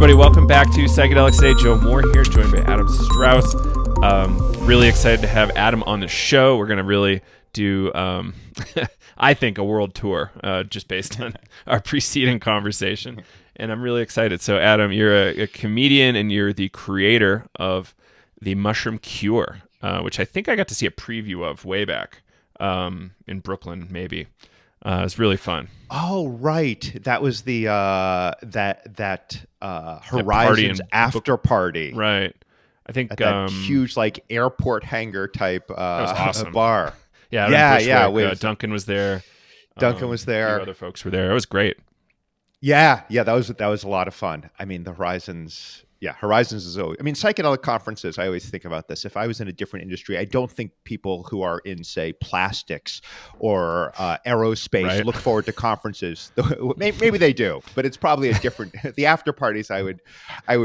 everybody. Welcome back to Psychedelics today. Joe Moore here, joined by Adam Strauss. Really excited to have Adam on the show. We're going to really do, I think, a world tour just based on our preceding conversation. And I'm really excited. So, Adam, you're a comedian and you're the creator of The Mushroom Cure, which I think I got to see a preview of way back in Brooklyn, maybe. It was really fun. Oh, right. That was the Horizons after party. Right. I think at that huge like airport hangar type that was awesome. bar. Yeah. Duncan was there. Duncan was there. A few other folks were there. It was great. Yeah. That was a lot of fun. I mean, the Horizons. Yeah, Horizons is always. I mean, psychedelic conferences. I always think about this. If I was in a different industry, I don't think people who are in, say, plastics or aerospace look forward to conferences. Maybe they do, but it's probably a different. The after parties, I would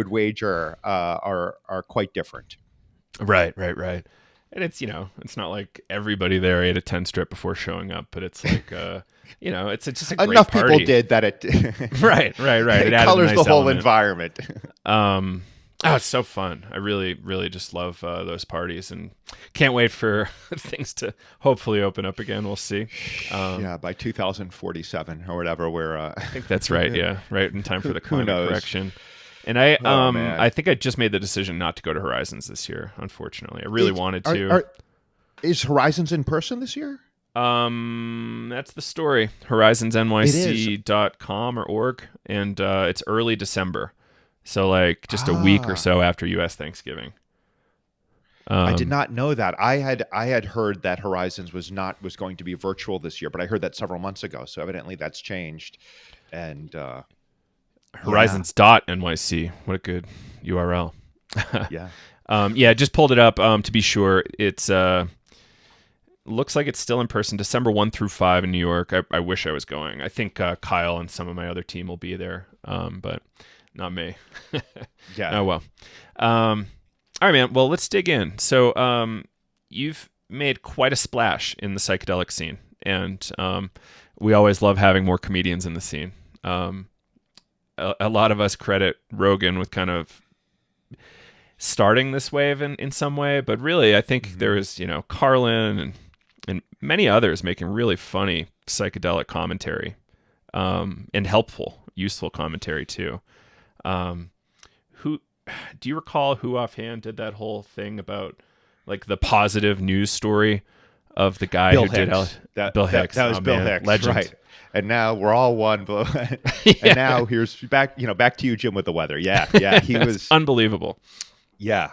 wager, are quite different. Right. And it's it's not like everybody there ate a 10 strip before showing up, but it's like it's just a great enough party. People did that. Right. It colors the whole environment. It's so fun. I really, really just love those parties, and can't wait for things to hopefully open up again. We'll see. By 2047 or whatever. I think that's right. Yeah, right in time for the climate correction. And I think I just made the decision not to go to Horizons this year. Unfortunately, I really wanted to. Is Horizons in person this year? That's the story. HorizonsNYC.com or org, and it's early December, so like just a week or so after U.S. Thanksgiving. I did not know that. I had heard that Horizons was going to be virtual this year, but I heard that several months ago. So evidently that's changed, and. Horizons.nyc. What a good URL. Yeah. Just pulled it up to be sure. It's looks like it's still in person, December 1 through 5 in New York. I wish I was going. I think Kyle and some of my other team will be there, but not me. Yeah. Oh, well. All right, man. Well, let's dig in. So you've made quite a splash in the psychedelic scene, and we always love having more comedians in the scene. A lot of us credit Rogan with kind of starting this wave in some way, but really I think there is, Carlin and many others making really funny psychedelic commentary, and helpful, useful commentary too. Who do you recall who offhand did that whole thing about like the positive news story of the guy Bill who Hicks. Bill Hicks? That was Bill Hicks, legend. Right? And now we're all one. And now here's back to you, Jim, with the weather. Yeah. He was unbelievable. Yeah.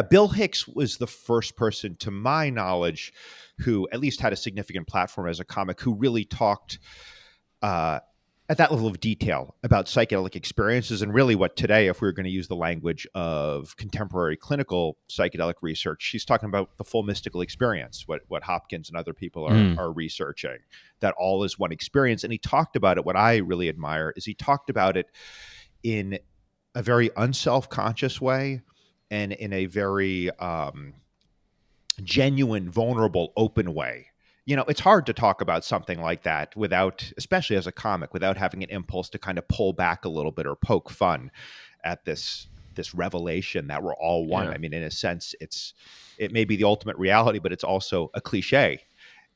Bill Hicks was the first person, to my knowledge, who at least had a significant platform as a comic, who really talked at that level of detail about psychedelic experiences, and really what today, if we were going to use the language of contemporary clinical psychedelic research, she's talking about the full mystical experience, what Hopkins and other people are researching, that all is one experience. And he talked about it. What I really admire is he talked about it in a very unself-conscious way and in a very genuine, vulnerable, open way. It's hard to talk about something like that without, especially as a comic, without having an impulse to kind of pull back a little bit or poke fun at this revelation that we're all one. Yeah. I mean, in a sense, it may be the ultimate reality, but it's also a cliche.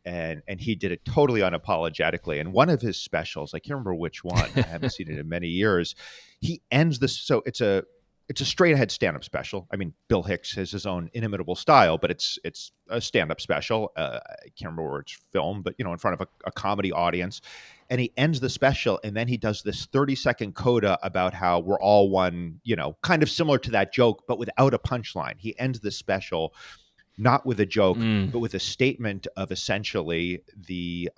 And he did it totally unapologetically. And one of his specials, I can't remember which one, I haven't seen it in many years, he ends this. So it's a straight ahead stand-up special. I mean, Bill Hicks has his own inimitable style, but it's a stand-up special. I can't remember where it's filmed, but in front of a comedy audience. And he ends the special, and then he does this 30-second coda about how we're all one, kind of similar to that joke, but without a punchline. He ends the special not with a joke, but with a statement of essentially the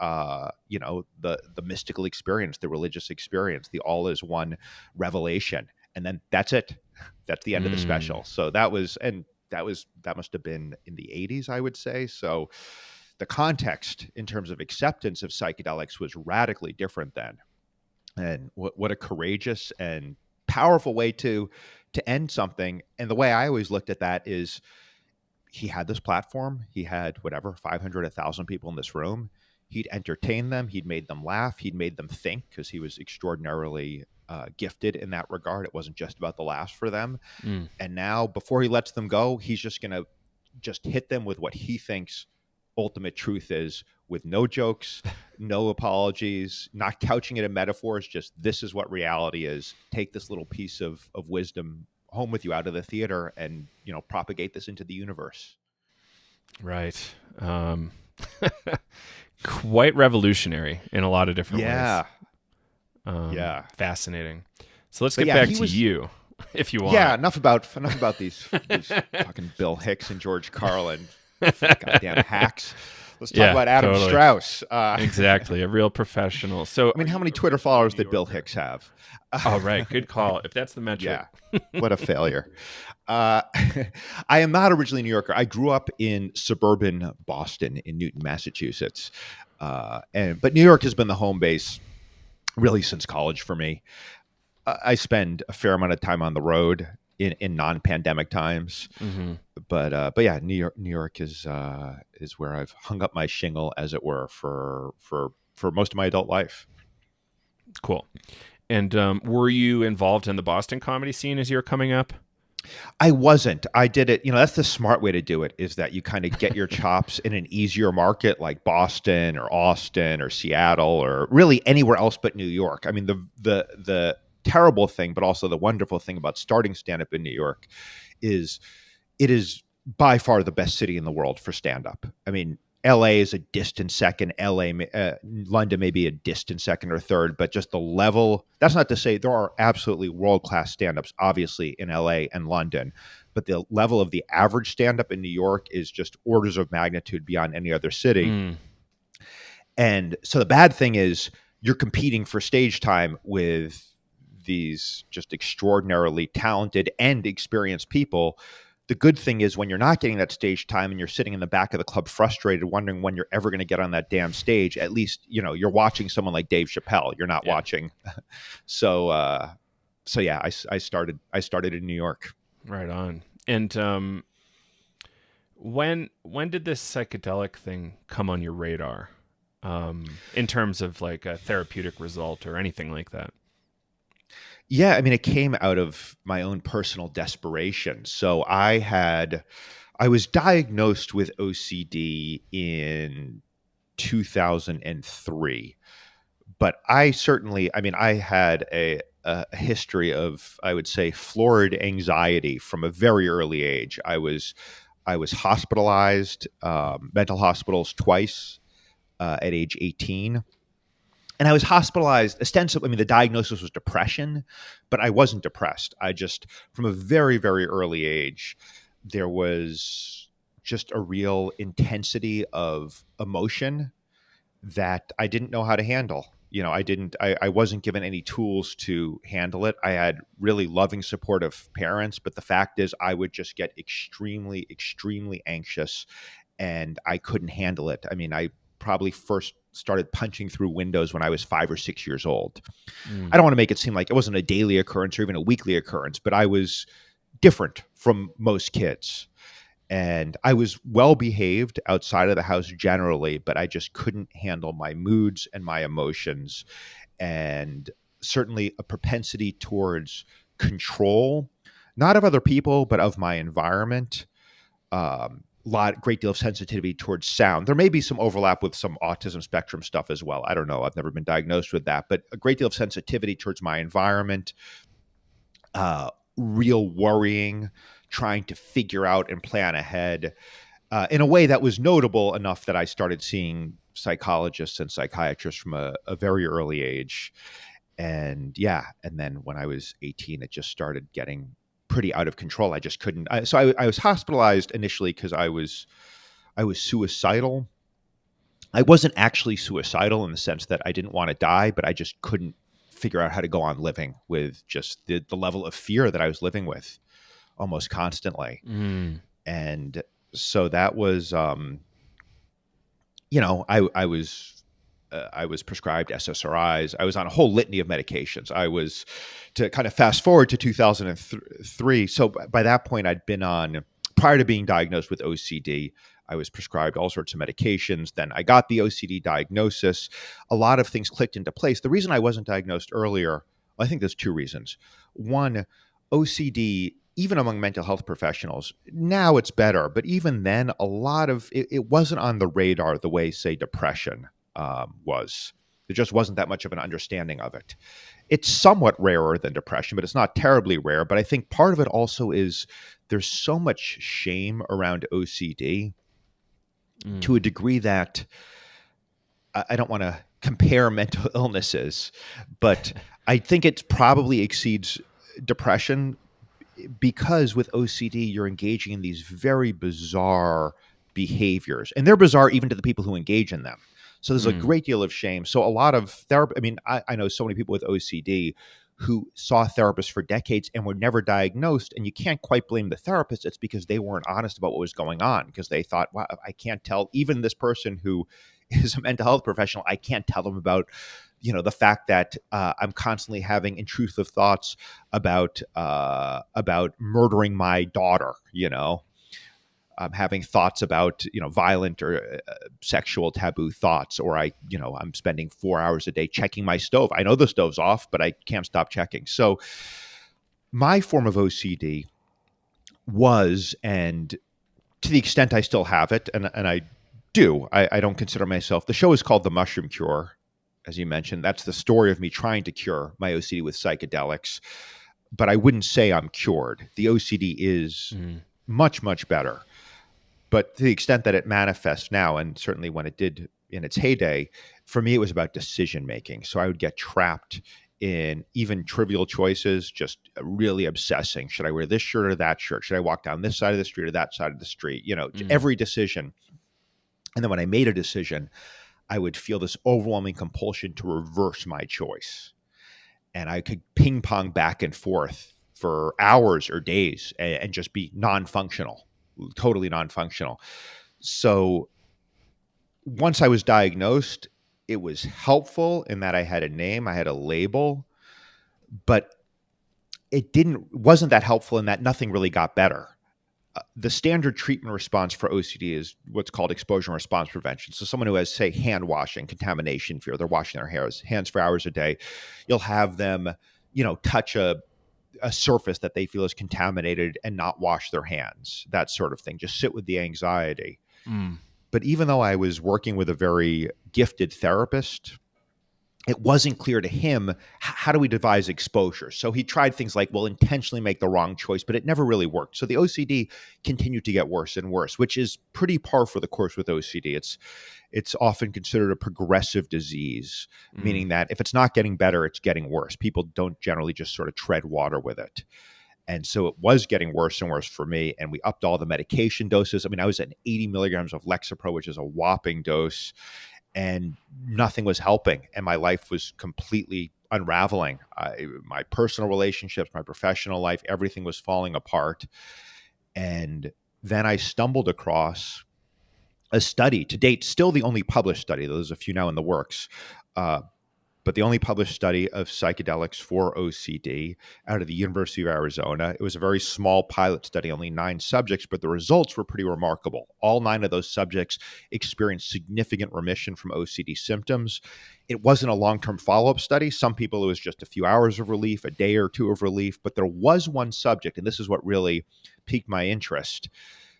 mystical experience, the religious experience, the all is one revelation. And then that's it. That's the end of the special. So that must have been in the 80s, I would say. So the context in terms of acceptance of psychedelics was radically different then. And what a courageous and powerful way to end something. And the way I always looked at that is he had this platform. He had 500, 1,000 people in this room. He'd entertained them. He'd made them laugh. He'd made them think, because he was extraordinarily gifted in that regard. It wasn't just about the laughs for them. Mm. And now, before he lets them go, he's just going to just hit them with what he thinks ultimate truth is, with no jokes, no apologies, not couching it in metaphors. Just, this is what reality is. Take this little piece of wisdom home with you out of the theater, and propagate this into the universe. Right. Quite revolutionary in a lot of different ways. Yeah. Fascinating. So let's get back to you, if you want. Yeah, enough about these fucking Bill Hicks and George Carlin, goddamn hacks. Let's talk about Adam Strauss. Exactly, a real professional. So, I mean, how many Twitter followers did Bill Hicks have? Oh, right. Good call. If that's the metric. Yeah. What a failure. I am not originally a New Yorker. I grew up in suburban Boston, in Newton, Massachusetts. But New York has been the home base really since college for me. I spend a fair amount of time on the road in non-pandemic times. Mm-hmm. But yeah, New York is where I've hung up my shingle, as it were, for most of my adult life. Cool. And were you involved in the Boston comedy scene as you were coming up? I wasn't. I did it. That's the smart way to do it, is that you kind of get your chops in an easier market like Boston or Austin or Seattle, or really anywhere else but New York. I mean, the terrible thing, but also the wonderful thing about starting stand-up in New York is it is by far the best city in the world for stand-up. I mean, LA is a distant second. London may be a distant second or third, but just the level. That's not to say there are absolutely world-class stand-ups, obviously, in LA and London, but the level of the average stand-up in New York is just orders of magnitude beyond any other city. Mm. And so the bad thing is you're competing for stage time with these just extraordinarily talented and experienced people. The good thing is, when you're not getting that stage time and you're sitting in the back of the club frustrated, wondering when you're ever going to get on that damn stage, at least, you're watching someone like Dave Chappelle. You're not watching. So yeah, I started in New York. Right on. And when did this psychedelic thing come on your radar, in terms of like a therapeutic result or anything like that? Yeah, I mean, it came out of my own personal desperation. So I was diagnosed with OCD in 2003, but I had a history of, I would say, florid anxiety from a very early age. I was hospitalized, mental hospitals twice, at age 18. And I was hospitalized ostensibly. I mean, the diagnosis was depression, but I wasn't depressed. I just, from a very, very early age, there was just a real intensity of emotion that I didn't know how to handle. I wasn't given any tools to handle it. I had really loving, supportive parents, but the fact is I would just get extremely, extremely anxious, and I couldn't handle it. I mean, I probably first started punching through windows when I was 5 or 6 years old. I don't want to make it seem like it wasn't a daily occurrence or even a weekly occurrence, but I was different from most kids. And I was well behaved outside of the house generally, but I just couldn't handle my moods and my emotions. And certainly a propensity towards control, not of other people, but of my environment. Great deal of sensitivity towards sound. There may be some overlap with some autism spectrum stuff as well. I don't know. I've never been diagnosed with that, but a great deal of sensitivity towards my environment, real worrying, trying to figure out and plan ahead, in a way that was notable enough that I started seeing psychologists and psychiatrists from a very early age. And then when I was 18, it just started getting pretty out of control. I just couldn't. I was hospitalized initially because I was suicidal. I wasn't actually suicidal in the sense that I didn't want to die, but I just couldn't figure out how to go on living with just the level of fear that I was living with almost constantly. And so that was, I was prescribed SSRIs. I was on a whole litany of medications. I was, to kind of fast forward to 2003. So by that point, I'd been on Prior to being diagnosed with OCD, I was prescribed all sorts of medications. Then I got the OCD diagnosis. A lot of things clicked into place. The reason I wasn't diagnosed earlier, I think there's two reasons. One, OCD, even among mental health professionals, now it's better, but even then, a lot of it wasn't on the radar the way, say, depression was. There just wasn't that much of an understanding of it. It's somewhat rarer than depression, but it's not terribly rare. But I think part of it also is there's so much shame around OCD to a degree that I don't want to compare mental illnesses, but I think it probably exceeds depression because with OCD, you're engaging in these very bizarre behaviors, and they're bizarre even to the people who engage in them. So there's a great deal of shame. So a lot of therapy, I mean, I know so many people with OCD who saw therapists for decades and were never diagnosed. And you can't quite blame the therapist. It's because they weren't honest about what was going on, because they thought, wow, I can't tell even this person who is a mental health professional, I can't tell them about, the fact that I'm constantly having intrusive thoughts about murdering my daughter. I'm having thoughts about violent or sexual taboo thoughts, or I'm spending 4 hours a day checking my stove. I know the stove's off, but I can't stop checking. So my form of OCD was, and to the extent I still have it, and I do, I don't consider myself. The show is called The Mushroom Cure, as you mentioned. That's the story of me trying to cure my OCD with psychedelics, but I wouldn't say I'm cured. The OCD is much, much better. But to the extent that it manifests now, and certainly when it did in its heyday, for me, it was about decision making. So I would get trapped in even trivial choices, just really obsessing. Should I wear this shirt or that shirt? Should I walk down this side of the street or that side of the street? Every decision. And then when I made a decision, I would feel this overwhelming compulsion to reverse my choice. And I could ping pong back and forth for hours or days and just be non-functional. Totally non-functional. So once I was diagnosed, it was helpful in that I had a name, I had a label, but it wasn't that helpful in that nothing really got better. The standard treatment response for OCD is what's called exposure and response prevention. So someone who has, say, hand washing, contamination fear, they're washing their hands for hours a day. You'll have them, touch a surface that they feel is contaminated and not wash their hands, that sort of thing. Just sit with the anxiety. But even though I was working with a very gifted therapist, it wasn't clear to him, how do we devise exposure? So he tried things like, intentionally make the wrong choice, but it never really worked. So the OCD continued to get worse and worse, which is pretty par for the course with OCD. It's often considered a progressive disease, meaning that if it's not getting better, it's getting worse. People don't generally just sort of tread water with it. And so it was getting worse and worse for me. And we upped all the medication doses. I mean, I was at 80 milligrams of Lexapro, which is a whopping dose, and nothing was helping. And my life was completely unraveling. My personal relationships, my professional life, everything was falling apart. And then I stumbled across a study, to date, still the only published study, there's a few now in the works, but the only published study of psychedelics for OCD out of the University of Arizona. It was a very small pilot study, only 9 subjects, but the results were pretty remarkable. All 9 of those subjects experienced significant remission from OCD symptoms. It wasn't a long-term follow-up study. Some people, it was just a few hours of relief, a day or two of relief, but there was one subject, and this is what really piqued my interest.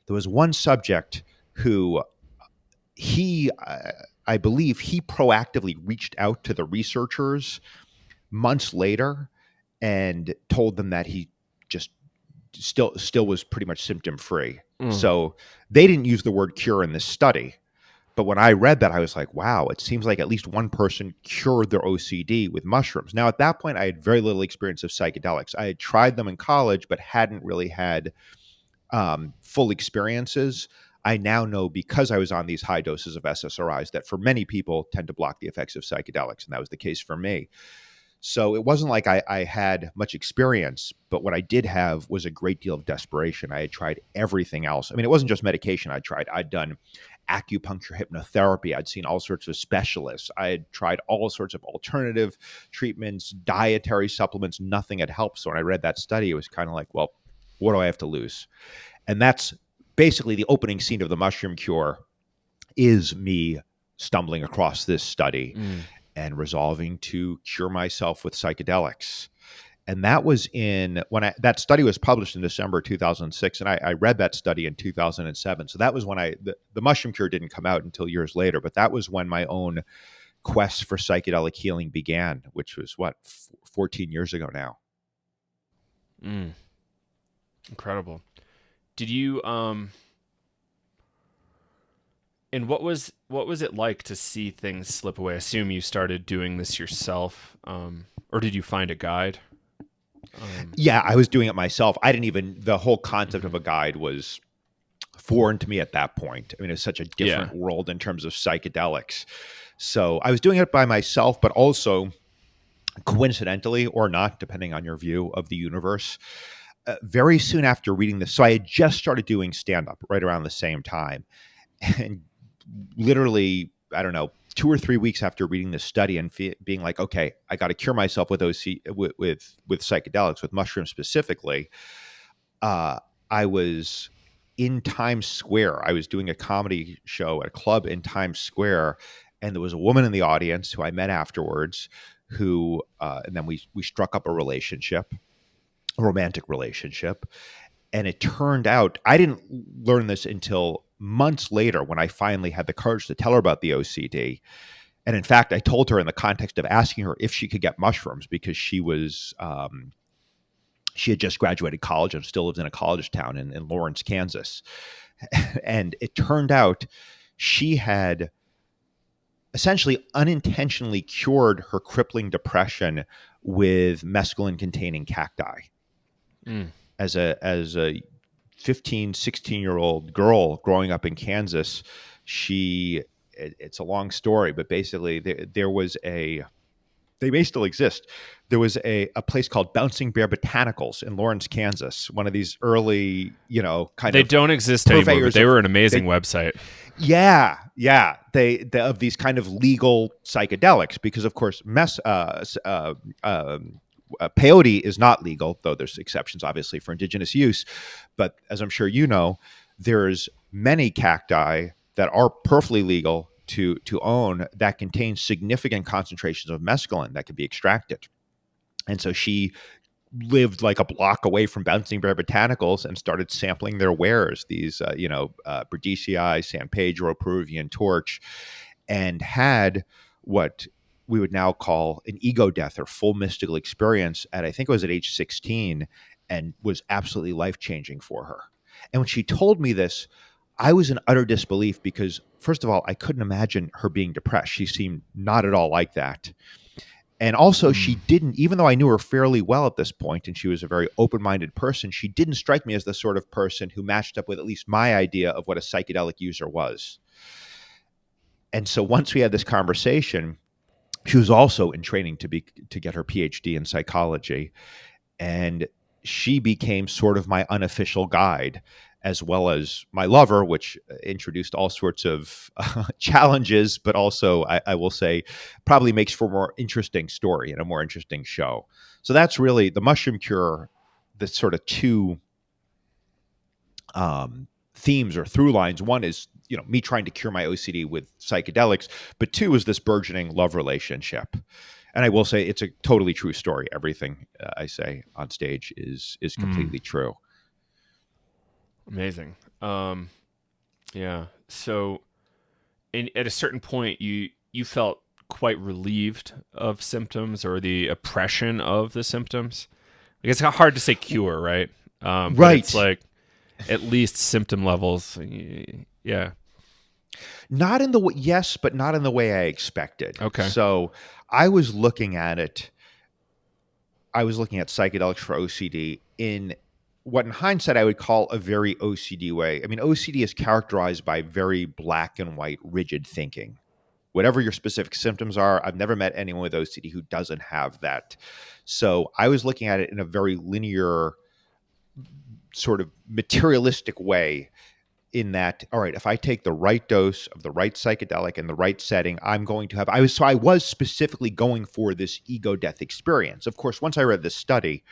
There was one subject who I believe he proactively reached out to the researchers months later and told them that he just still was pretty much symptom free. So they didn't use the word cure in this study. But when I read that, I was like, wow, it seems like at least one person cured their OCD with mushrooms. Now, at that point, I had very little experience of psychedelics. I had tried them in college, but hadn't really had full experiences. I now know, because I was on these high doses of SSRIs, that for many people tend to block the effects of psychedelics, and that was the case for me. So it wasn't like I had much experience, but what I did have was a great deal of desperation. I had tried everything else. I mean, it wasn't just medication I tried. I'd done acupuncture, hypnotherapy. I'd seen all sorts of specialists. I had tried all sorts of alternative treatments, dietary supplements. Nothing had helped. So when I read that study, it was kind of like, well, what do I have to lose? And that's basically the opening scene of The Mushroom Cure is me stumbling across this study Mm. and resolving to cure myself with psychedelics. And that was that study was published in December 2006, and I read that study in 2007. So that was when the Mushroom Cure didn't come out until years later, but that was when my own quest for psychedelic healing began, which was 14 years ago now. Mm. Incredible. Did you and what was it like to see things slip away? I assume you started doing this yourself, or did you find a guide? Yeah, I was doing it myself. The whole concept of a guide was foreign to me at that point. I mean, it's such a different world in terms of psychedelics. So I was doing it by myself, but also coincidentally or not, depending on your view of the universe, very soon after reading this. So I had just started doing stand-up right around the same time. And literally, I don't know, 2 or 3 weeks after reading this study and being like, okay, I got to cure myself with with psychedelics, with mushrooms specifically. I was in Times Square. I was doing a comedy show at a club in Times Square, and there was a woman in the audience who I met afterwards, and then we struck up a romantic relationship. And it turned out, I didn't learn this until months later when I finally had the courage to tell her about the OCD. And in fact, I told her in the context of asking her if she could get mushrooms, because she had just graduated college and still lives in a college town in Lawrence, Kansas. And it turned out she had essentially unintentionally cured her crippling depression with mescaline-containing cacti. Mm. As a 15, 16-year-old girl growing up in Kansas, it's a long story, but basically they may still exist. There was a place called Bouncing Bear Botanicals in Lawrence, Kansas. One of these early, they don't exist anymore, but they were an amazing website. Yeah. They of these kind of legal psychedelics, because of course peyote is not legal, though there's exceptions obviously for indigenous use. But as I'm sure you know, there's many cacti that are perfectly legal to own that contain significant concentrations of mescaline that can be extracted. And so she lived like a block away from Bouncing Bear Botanicals and started sampling their wares, these, Bradicii, San Pedro, Peruvian Torch, and had what we would now call an ego death or full mystical experience I think it was at age 16, and was absolutely life-changing for her. And when she told me this, I was in utter disbelief because, first of all, I couldn't imagine her being depressed. She seemed not at all like that. And also, she didn't, even though I knew her fairly well at this point, and she was a very open-minded person, she didn't strike me as the sort of person who matched up with at least my idea of what a psychedelic user was. And so once we had this conversation, she was also in training to get her PhD in psychology. And she became sort of my unofficial guide, as well as my lover, which introduced all sorts of challenges, but also, I will say, probably makes for a more interesting story and a more interesting show. So that's really the Mushroom Cure, the sort of two themes or through lines. One is, me trying to cure my OCD with psychedelics, but two is this burgeoning love relationship. And I will say it's a totally true story. Everything I say on stage is completely true. Amazing. Yeah. So at a certain point, you felt quite relieved of symptoms or the oppression of the symptoms. I guess it's hard to say cure, right? Right. But it's like at least symptom levels. Yeah. Not in the way, yes, but not in the way I expected. Okay. So I was looking at psychedelics for OCD in what in hindsight I would call a very OCD way. I mean, OCD is characterized by very black and white, rigid thinking. Whatever your specific symptoms are, I've never met anyone with OCD who doesn't have that. So I was looking at it in a very linear, sort of materialistic way, in that, all right, if I take the right dose of the right psychedelic in the right setting, I'm going to have, I was specifically going for this ego death experience. Of course, once I read this study,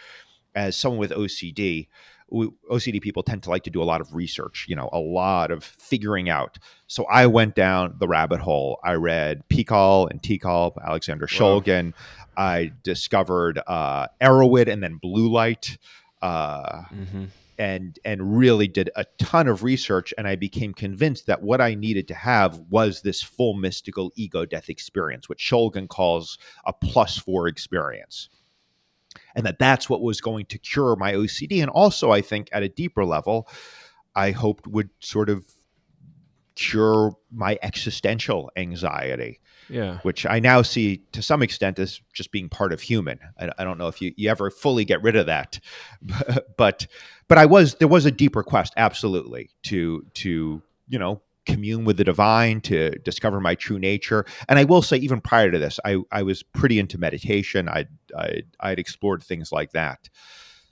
as someone with OCD, OCD people tend to like to do a lot of research, a lot of figuring out. So I went down the rabbit hole. I read Pikal and Tikal by Alexander Wow. Shulgin. I discovered Arrowwood and then Blue Light. Mm-hmm. And really did a ton of research, and I became convinced that what I needed to have was this full mystical ego death experience, which Shulgin calls a +4 experience, and that's what was going to cure my OCD. And also, I think at a deeper level, I hoped would sort of cure my existential anxiety, Yeah. which I now see to some extent as just being part of human. I don't know if you ever fully get rid of that, but there was a deeper quest, absolutely, to commune with the divine, to discover my true nature. And I will say, even prior to this, I was pretty into meditation. I'd explored things like that.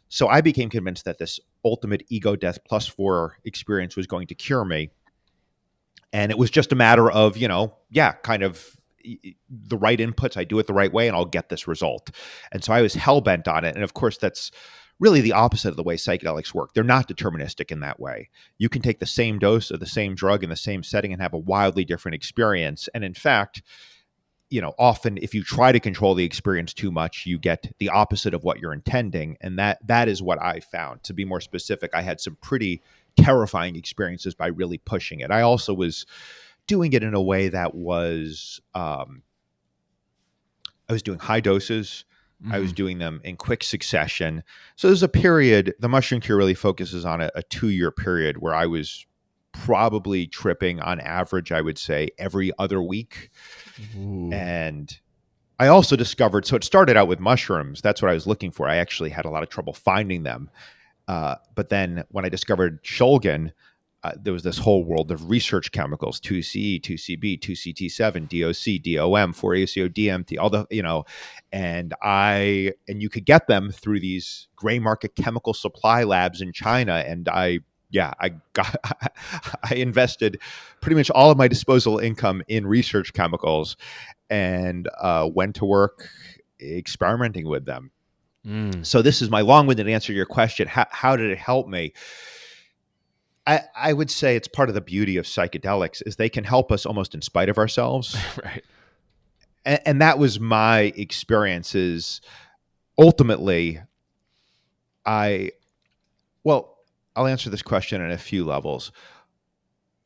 So I became convinced that this ultimate ego death +4 experience was going to cure me. And it was just a matter of, kind of the right inputs. I do it the right way and I'll get this result. And so I was hell bent on it. And of course, that's really the opposite of the way psychedelics work. They're not deterministic in that way. You can take the same dose of the same drug in the same setting and have a wildly different experience. And in fact, often if you try to control the experience too much, you get the opposite of what you're intending. And that is what I found. To be more specific, I had some pretty terrifying experiences by really pushing it. I also was doing it in a way that was, I was doing high doses. I Mm-hmm. was doing them in quick succession. So there's a period, the mushroom cure really focuses on a 2-year period where I was probably tripping on average, I would say, every other week. Ooh. And I also discovered, so it started out with mushrooms. That's what I was looking for. I actually had a lot of trouble finding them. But then when I discovered Shulgin, there was this whole world of research chemicals: 2CE, 2CB, 2CT7, DOC, DOM, 4-ACO, DMT, all the, and you could get them through these gray market chemical supply labs in China. And I invested pretty much all of my disposable income in research chemicals and went to work experimenting with them. Mm. So this is my long-winded answer to your question. How did it help me? I would say it's part of the beauty of psychedelics is they can help us almost in spite of ourselves. Right. And that was my experiences. Ultimately, I'll answer this question on a few levels.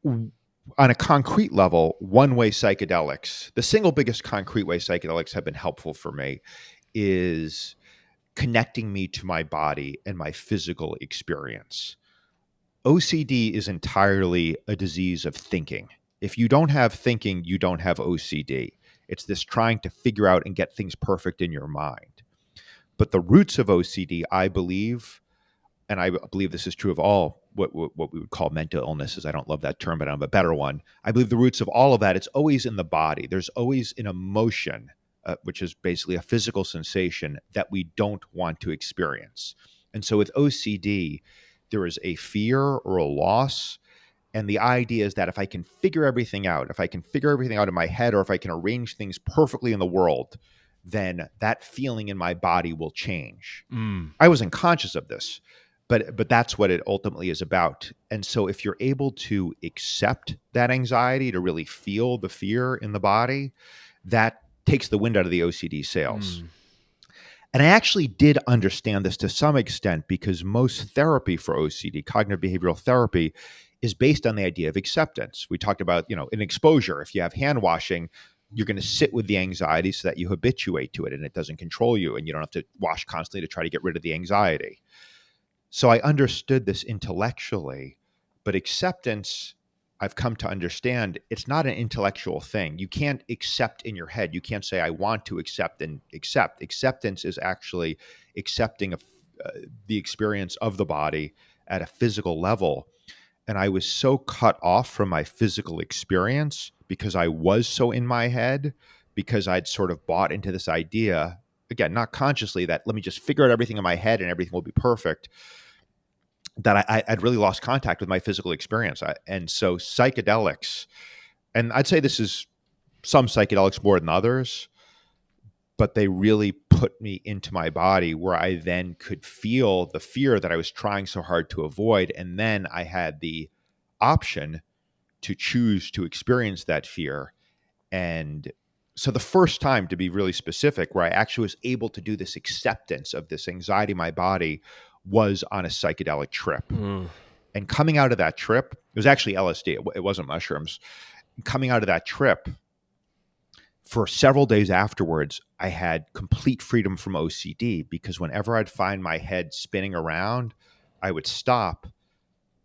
On a concrete level, one-way psychedelics, the single biggest concrete way psychedelics have been helpful for me is connecting me to my body and my physical experience. OCD is entirely a disease of thinking. If you don't have thinking, you don't have OCD. It's this trying to figure out and get things perfect in your mind. But the roots of OCD, I believe, and I believe this is true of all what we would call mental illnesses. I don't love that term, but I have a better one. I believe the roots of all of that, it's always in the body. There's always an emotion, which is basically a physical sensation that we don't want to experience. And so with OCD, there is a fear or a loss. And the idea is that if I can figure everything out, if I can figure everything out in my head, or if I can arrange things perfectly in the world, then that feeling in my body will change. Mm. I wasn't conscious of this, but that's what it ultimately is about. And so if you're able to accept that anxiety, to really feel the fear in the body, that takes the wind out of the OCD sails. Mm. And I actually did understand this to some extent because most therapy for OCD, cognitive behavioral therapy, is based on the idea of acceptance. We talked about, an exposure. If you have hand washing, you're going to sit with the anxiety so that you habituate to it and it doesn't control you and you don't have to wash constantly to try to get rid of the anxiety. So I understood this intellectually, but acceptance, I've come to understand, it's not an intellectual thing. You can't accept in your head. You can't say, I want to accept and accept. Acceptance is actually accepting the experience of the body at a physical level. And I was so cut off from my physical experience because I was so in my head, because I'd sort of bought into this idea, again, not consciously, that let me just figure out everything in my head and everything will be perfect, that I'd really lost contact with my physical experience. And so psychedelics, and I'd say this is some psychedelics more than others, but they really put me into my body where I then could feel the fear that I was trying so hard to avoid. And then I had the option to choose to experience that fear. And so the first time, to be really specific, where I actually was able to do this acceptance of this anxiety in my body was on a psychedelic trip. Mm. And coming out of that trip, it was actually LSD. It wasn't mushrooms. Coming out of that trip, for several days afterwards, I had complete freedom from OCD, because whenever I'd find my head spinning around, I would stop,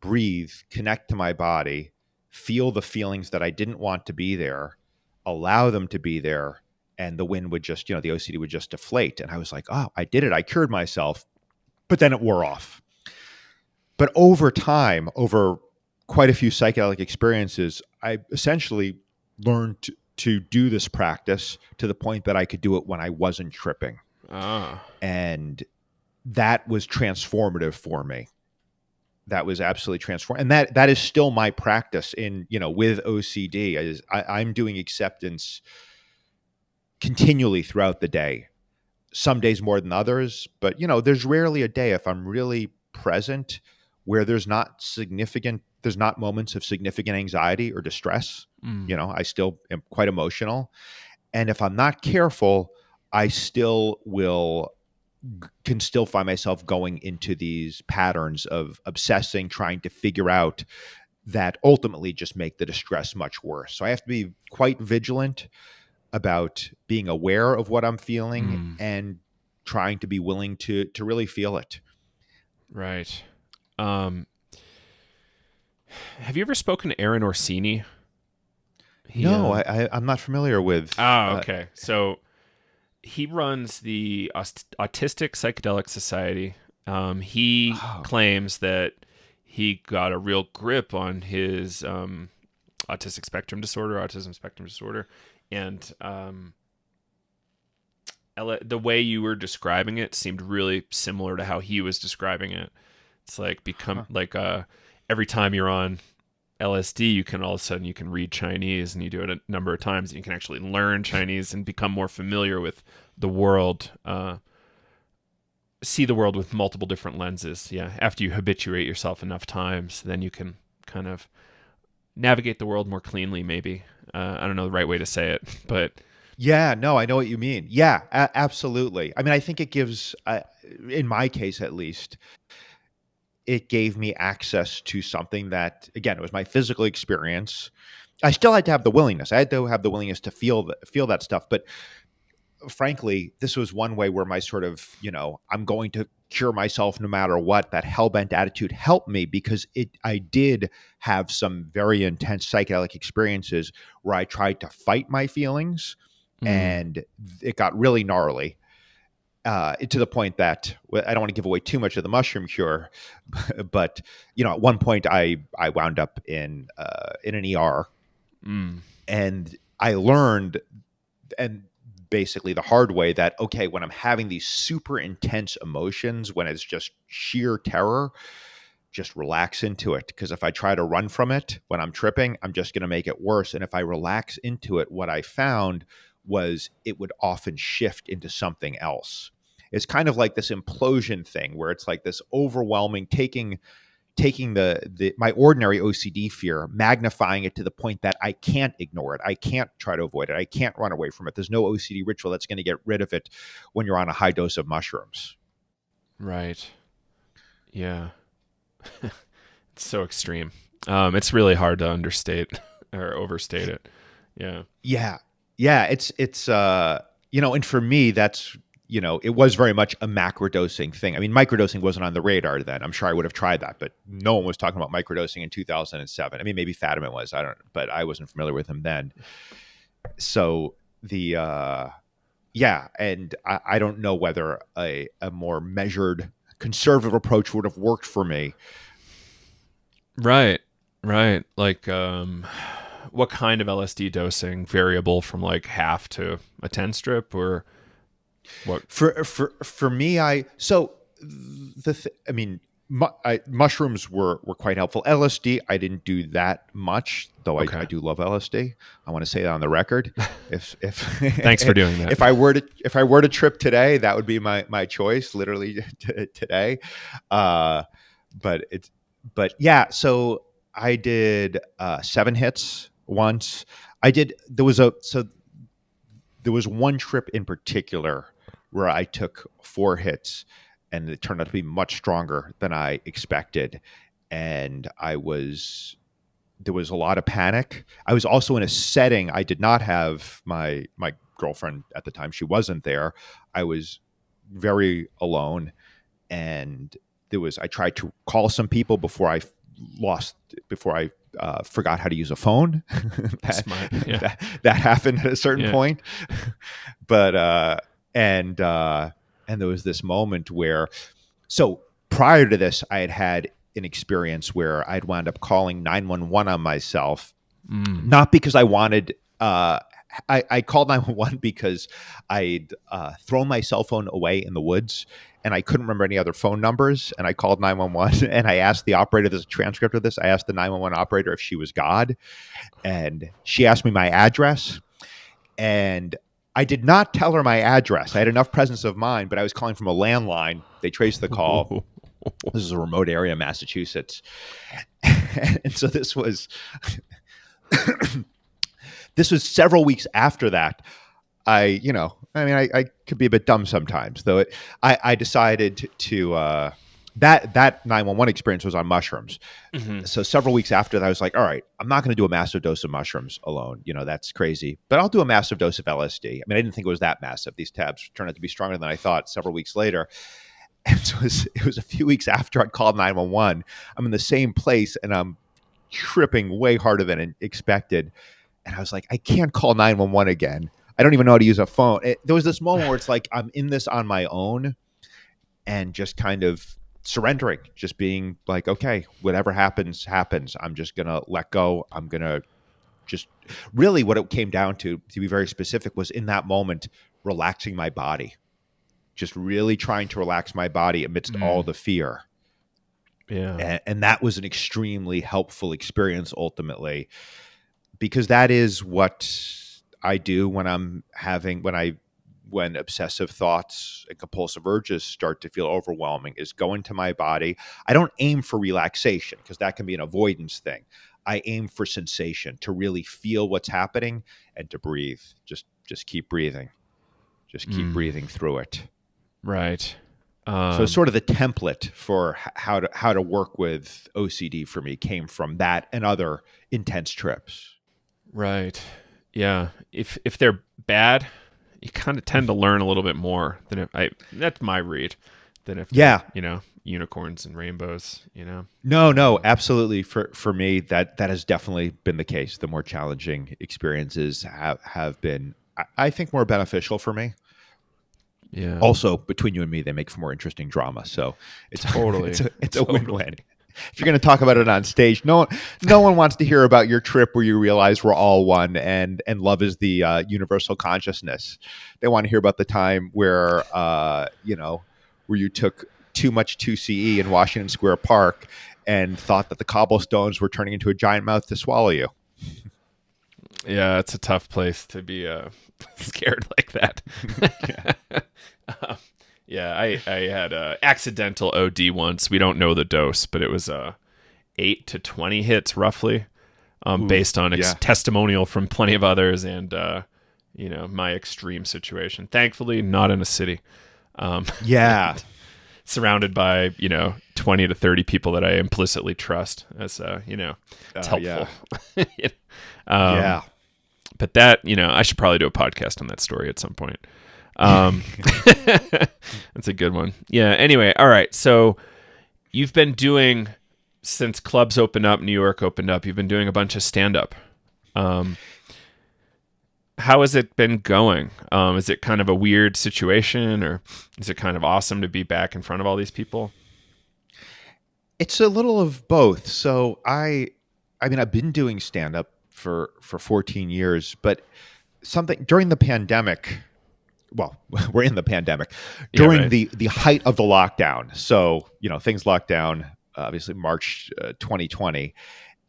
breathe, connect to my body, feel the feelings that I didn't want to be there, allow them to be there, and the wind would just, the OCD would just deflate. And I was like, oh, I did it. I cured myself. But then it wore off. But over time, over quite a few psychedelic experiences, I essentially learned to do this practice to the point that I could do it when I wasn't tripping. Ah. And that was transformative for me. That was absolutely transformative. And that is still my practice with OCD. I'm doing acceptance continually throughout the day. Some days more than others, but there's rarely a day, if I'm really present, where there's not moments of significant anxiety or distress. Mm. I still am quite emotional. And if I'm not careful, I can still find myself going into these patterns of obsessing, trying to figure out, that ultimately just make the distress much worse. So I have to be quite vigilant about being aware of what I'm feeling Mm. and trying to be willing to really feel it. Right. Have you ever spoken to Aaron Orsini? No, I'm not familiar with. Oh, okay. So he runs the Autistic Psychedelic Society. He claims that he got a real grip on his autism spectrum disorder, and the way you were describing it seemed really similar to how he was describing it. It's like every time you're on LSD, you can all of a sudden you can read Chinese, and you do it a number of times, and you can actually learn Chinese and become more familiar with the world, see the world with multiple different lenses. Yeah, after you habituate yourself enough times, then you can kind of navigate the world more cleanly, maybe. I don't know the right way to say it, but yeah, no, I know what you mean. Yeah, absolutely. I mean, I think it gives, in my case at least, it gave me access to something that, again, it was my physical experience. I still had to have the willingness. I had to have the willingness to feel that stuff. But frankly, this was one way where my sort of, I'm going to cure myself no matter what, that hellbent attitude helped me, because I did have some very intense psychedelic experiences where I tried to fight my feelings, and it got really gnarly. To the point that, I don't want to give away too much of the mushroom cure, but at one point I wound up in an ER, and I learned, and basically the hard way, that okay, when I'm having these super intense emotions, when it's just sheer terror, just relax into it, because if I try to run from it when I'm tripping, I'm just going to make it worse. And if I relax into it, what I found was it would often shift into something else. It's kind of like this implosion thing, where it's like this overwhelming taking my ordinary OCD fear, magnifying it to the point that I can't ignore it. I can't try to avoid it. I can't run away from it. There's no OCD ritual that's going to get rid of it when you're on a high dose of mushrooms. Right. Yeah. It's so extreme. It's really hard to understate or overstate it. Yeah. Yeah. Yeah. It's and for me, that's, it was very much a macrodosing thing. I mean, microdosing wasn't on the radar then. I'm sure I would have tried that, but no one was talking about microdosing in 2007. I mean, maybe Fadiman was, I don't know, but I wasn't familiar with him then. So and I don't know whether a more measured, conservative approach would have worked for me. Right. Like, what kind of LSD dosing? Variable from like half to a 10 strip, or what? For me, I mean, mushrooms were quite helpful. LSD, I didn't do that much, though I Okay. do love LSD. I want to say that on the record. If Thanks for doing that. if I were to trip today, that would be my choice, literally today. Uh, but yeah. So I did 7 hits once. I did. There was one trip in particular where I took 4 hits, and it turned out to be much stronger than I expected. And there was a lot of panic. I was also in a setting. I did not have my girlfriend at the time. She wasn't there. I was very alone, and I tried to call some people before I forgot how to use a phone. Smart. Yeah. That happened at a certain Yeah. point. But and there was this moment where, so prior to this, I had an experience where I'd wound up calling 911 on myself, not because I wanted. I called 911 because I'd thrown my cell phone away in the woods, and I couldn't remember any other phone numbers. And I called 911, and I asked the operator. There's a transcript of this. I asked the 911 operator if she was God, and she asked me my address. And I did not tell her my address. I had enough presence of mind, but I was calling from a landline. They traced the call. This is a remote area in Massachusetts. And so this was several weeks after that. I could be a bit dumb sometimes, though. I decided to that 911 experience was on mushrooms. Mm-hmm. So several weeks after that, I was like, all right, I'm not going to do a massive dose of mushrooms alone. That's crazy. But I'll do a massive dose of LSD. I mean, I didn't think it was that massive. These tabs turned out to be stronger than I thought several weeks later. And so it was a few weeks after I'd called 911. I'm in the same place, and I'm tripping way harder than expected. And I was like, I can't call 911 again. I don't even know how to use a phone. There was this moment where it's like I'm in this on my own, and just kind of surrendering, just being like, okay, whatever happens, happens. I'm just going to let go. I'm going to just really, what it came down to be very specific, was in that moment, relaxing my body, just really trying to relax my body amidst all the fear. Yeah. And that was an extremely helpful experience ultimately, because that is what I do when obsessive thoughts and compulsive urges start to feel overwhelming, is go into my body. I don't aim for relaxation, because that can be an avoidance thing. I aim for sensation, to really feel what's happening and to breathe. Just keep breathing. Just keep breathing through it. Right. So sort of the template for how to work with OCD for me came from that and other intense trips. Right. Yeah. If they're bad, you kind of tend to learn a little bit more than that's my read, than if they're, unicorns and rainbows, No, absolutely. For me, that has definitely been the case. The more challenging experiences have been, I think, more beneficial for me. Yeah. Also, between you and me, they make for more interesting drama. So it's Totally. it's a win-win. If you're going to talk about it on stage, no one wants to hear about your trip where you realize we're all one and love is the universal consciousness. They want to hear about the time where where you took too much 2CE in Washington Square Park and thought that the cobblestones were turning into a giant mouth to swallow you. Yeah, it's a tough place to be scared like that. I had accidental OD once. We don't know the dose, but it was 8 to 20 hits roughly, based on testimonial from plenty of others and my extreme situation. Thankfully, not in a city. Surrounded by 20 to 30 people that I implicitly trust as it's helpful. But that, I should probably do a podcast on that story at some point. That's a good one. Yeah. Anyway. All right. So you've been doing, since clubs opened up, New York opened up, you've been doing a bunch of stand-up. How has it been going? Is it kind of a weird situation, or is it kind of awesome to be back in front of all these people? It's a little of both. So I've been doing stand-up for 14 years, but something during the pandemic, well, we're in the pandemic, Yeah, during right. the height of the lockdown. So, things locked down, obviously March 2020.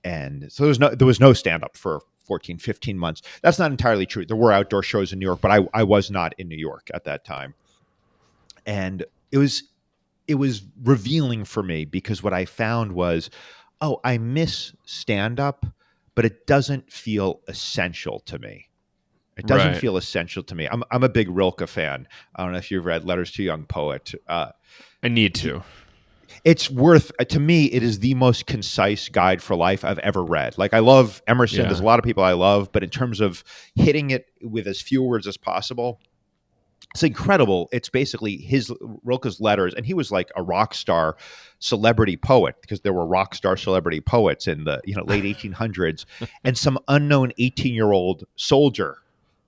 And so there was no stand up for 14, 15 months. That's not entirely true. There were outdoor shows in New York, but I was not in New York at that time. And it was revealing for me because what I found was, oh, I miss stand up, but it doesn't feel essential to me. It doesn't Right. feel essential to me. I'm a big Rilke fan. I don't know if you've read Letters to a Young Poet. I need He, to. it's worth to me. It is the most concise guide for life I've ever read. Like I love Emerson. There's Yeah. a lot of people I love, but in terms of hitting it with as few words as possible, it's incredible. It's basically his Rilke's letters, and he was like a rock star celebrity poet because there were rock star celebrity poets in the late 1800s, and some unknown 18-year-old soldier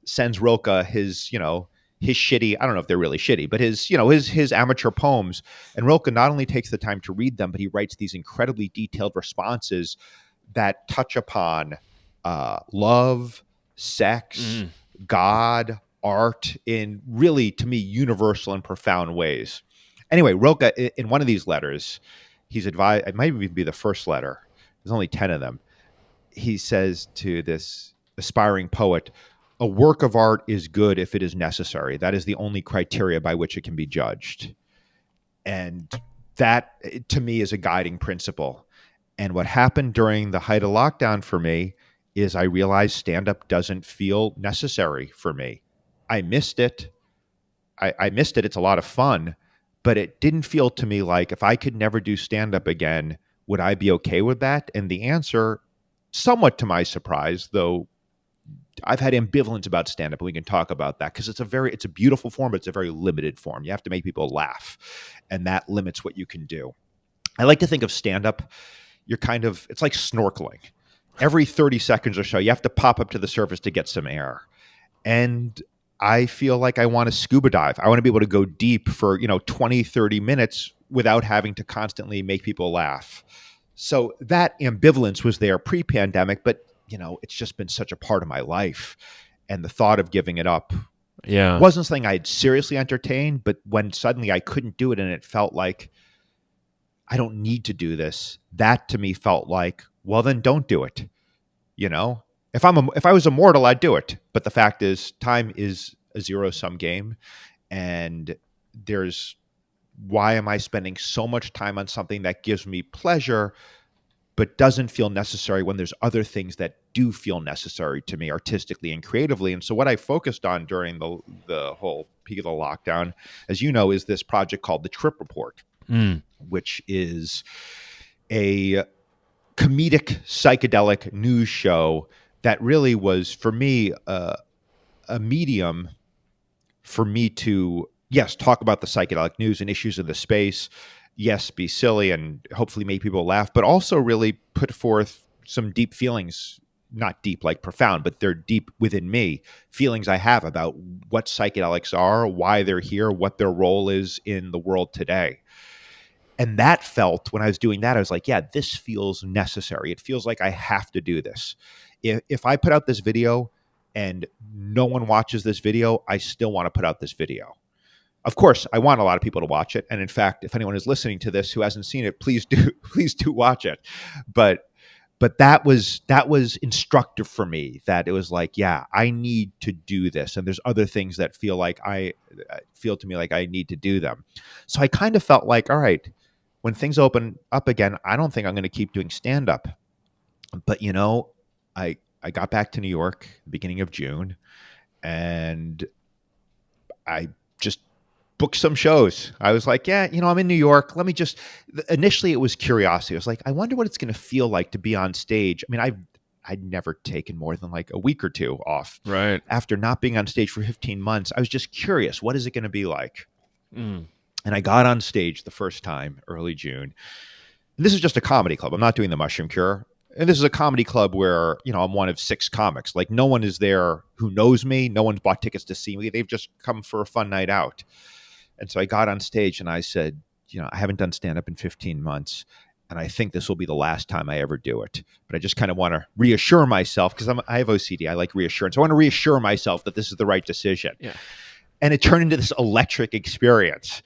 sends Rilke his shitty, I don't know if they're really shitty, but his amateur poems, and Rilke not only takes the time to read them, but he writes these incredibly detailed responses that touch upon love, sex, Mm. God, art in really, to me, universal and profound ways. Anyway, Rilke, in one of these letters, he's advised, it might even be the first letter, there's only 10 of them. He says to this aspiring poet, a work of art is good if it is necessary. That is the only criteria by which it can be judged. And that, to me, is a guiding principle. And what happened during the height of lockdown for me is I realized stand up doesn't feel necessary for me. I missed it. I missed it. It's a lot of fun, but it didn't feel to me like if I could never do stand up again, would I be okay with that? And the answer, somewhat to my surprise, though I've had ambivalence about stand up, and we can talk about that because it's a beautiful form, but it's a very limited form. You have to make people laugh, and that limits what you can do. I like to think of stand up, it's like snorkeling. Every 30 seconds or so, you have to pop up to the surface to get some air. And I feel like I want to scuba dive. I want to be able to go deep for, 20, 30 minutes without having to constantly make people laugh. So that ambivalence was there pre-pandemic, but it's just been such a part of my life. And the thought of giving it up Yeah. wasn't something I'd seriously entertained, but when suddenly I couldn't do it and it felt like I don't need to do this, that to me felt like, well, then don't do it. You know, if I was immortal, I'd do it. But the fact is, time is a zero sum game, and there's why am I spending so much time on something that gives me pleasure but doesn't feel necessary when there's other things that do feel necessary to me artistically and creatively. And so what I focused on during the whole peak of the lockdown, as you know, is this project called the Trip Report, Mm. which is a comedic psychedelic news show that really was for me a medium for me to, yes, talk about the psychedelic news and issues in the space, yes, be silly and hopefully make people laugh, but also really put forth some deep feelings, not deep like profound, but they're deep within me, feelings I have about what psychedelics are, why they're here, what their role is in the world today. And that felt, when I was doing that, I was like, yeah, this feels necessary. It feels like I have to do this. If I put out this video and no one watches this video, I still want to put out this video. Of course, I want a lot of people to watch it. And in fact, if anyone is listening to this who hasn't seen it, please do, please do watch it. But that was instructive for me, that it was like, yeah, I need to do this. And there's other things that feel to me like I need to do them. So I kind of felt like, all right, when things open up again, I don't think I'm going to keep doing stand up. But I got back to New York beginning of June, and I just booked some shows. I was like, yeah, I'm in New York. Let me just. Initially, it was curiosity. I was like, I wonder what it's going to feel like to be on stage. I mean, I'd never taken more than like a week or two off Right. after not being on stage for 15 months. I was just curious, what is it going to be like? Mm. And I got on stage the first time early June. And this is just a comedy club. I'm not doing the Mushroom Cure. And this is a comedy club where, I'm one of 6 comics. Like, no one is there who knows me. No one's bought tickets to see me. They've just come for a fun night out. And so I got on stage and I said, I haven't done stand-up in 15 months. And I think this will be the last time I ever do it. But I just kind of want to reassure myself, because I have OCD. I like reassurance. I want to reassure myself that this is the right decision. Yeah. and it turned into this electric experience.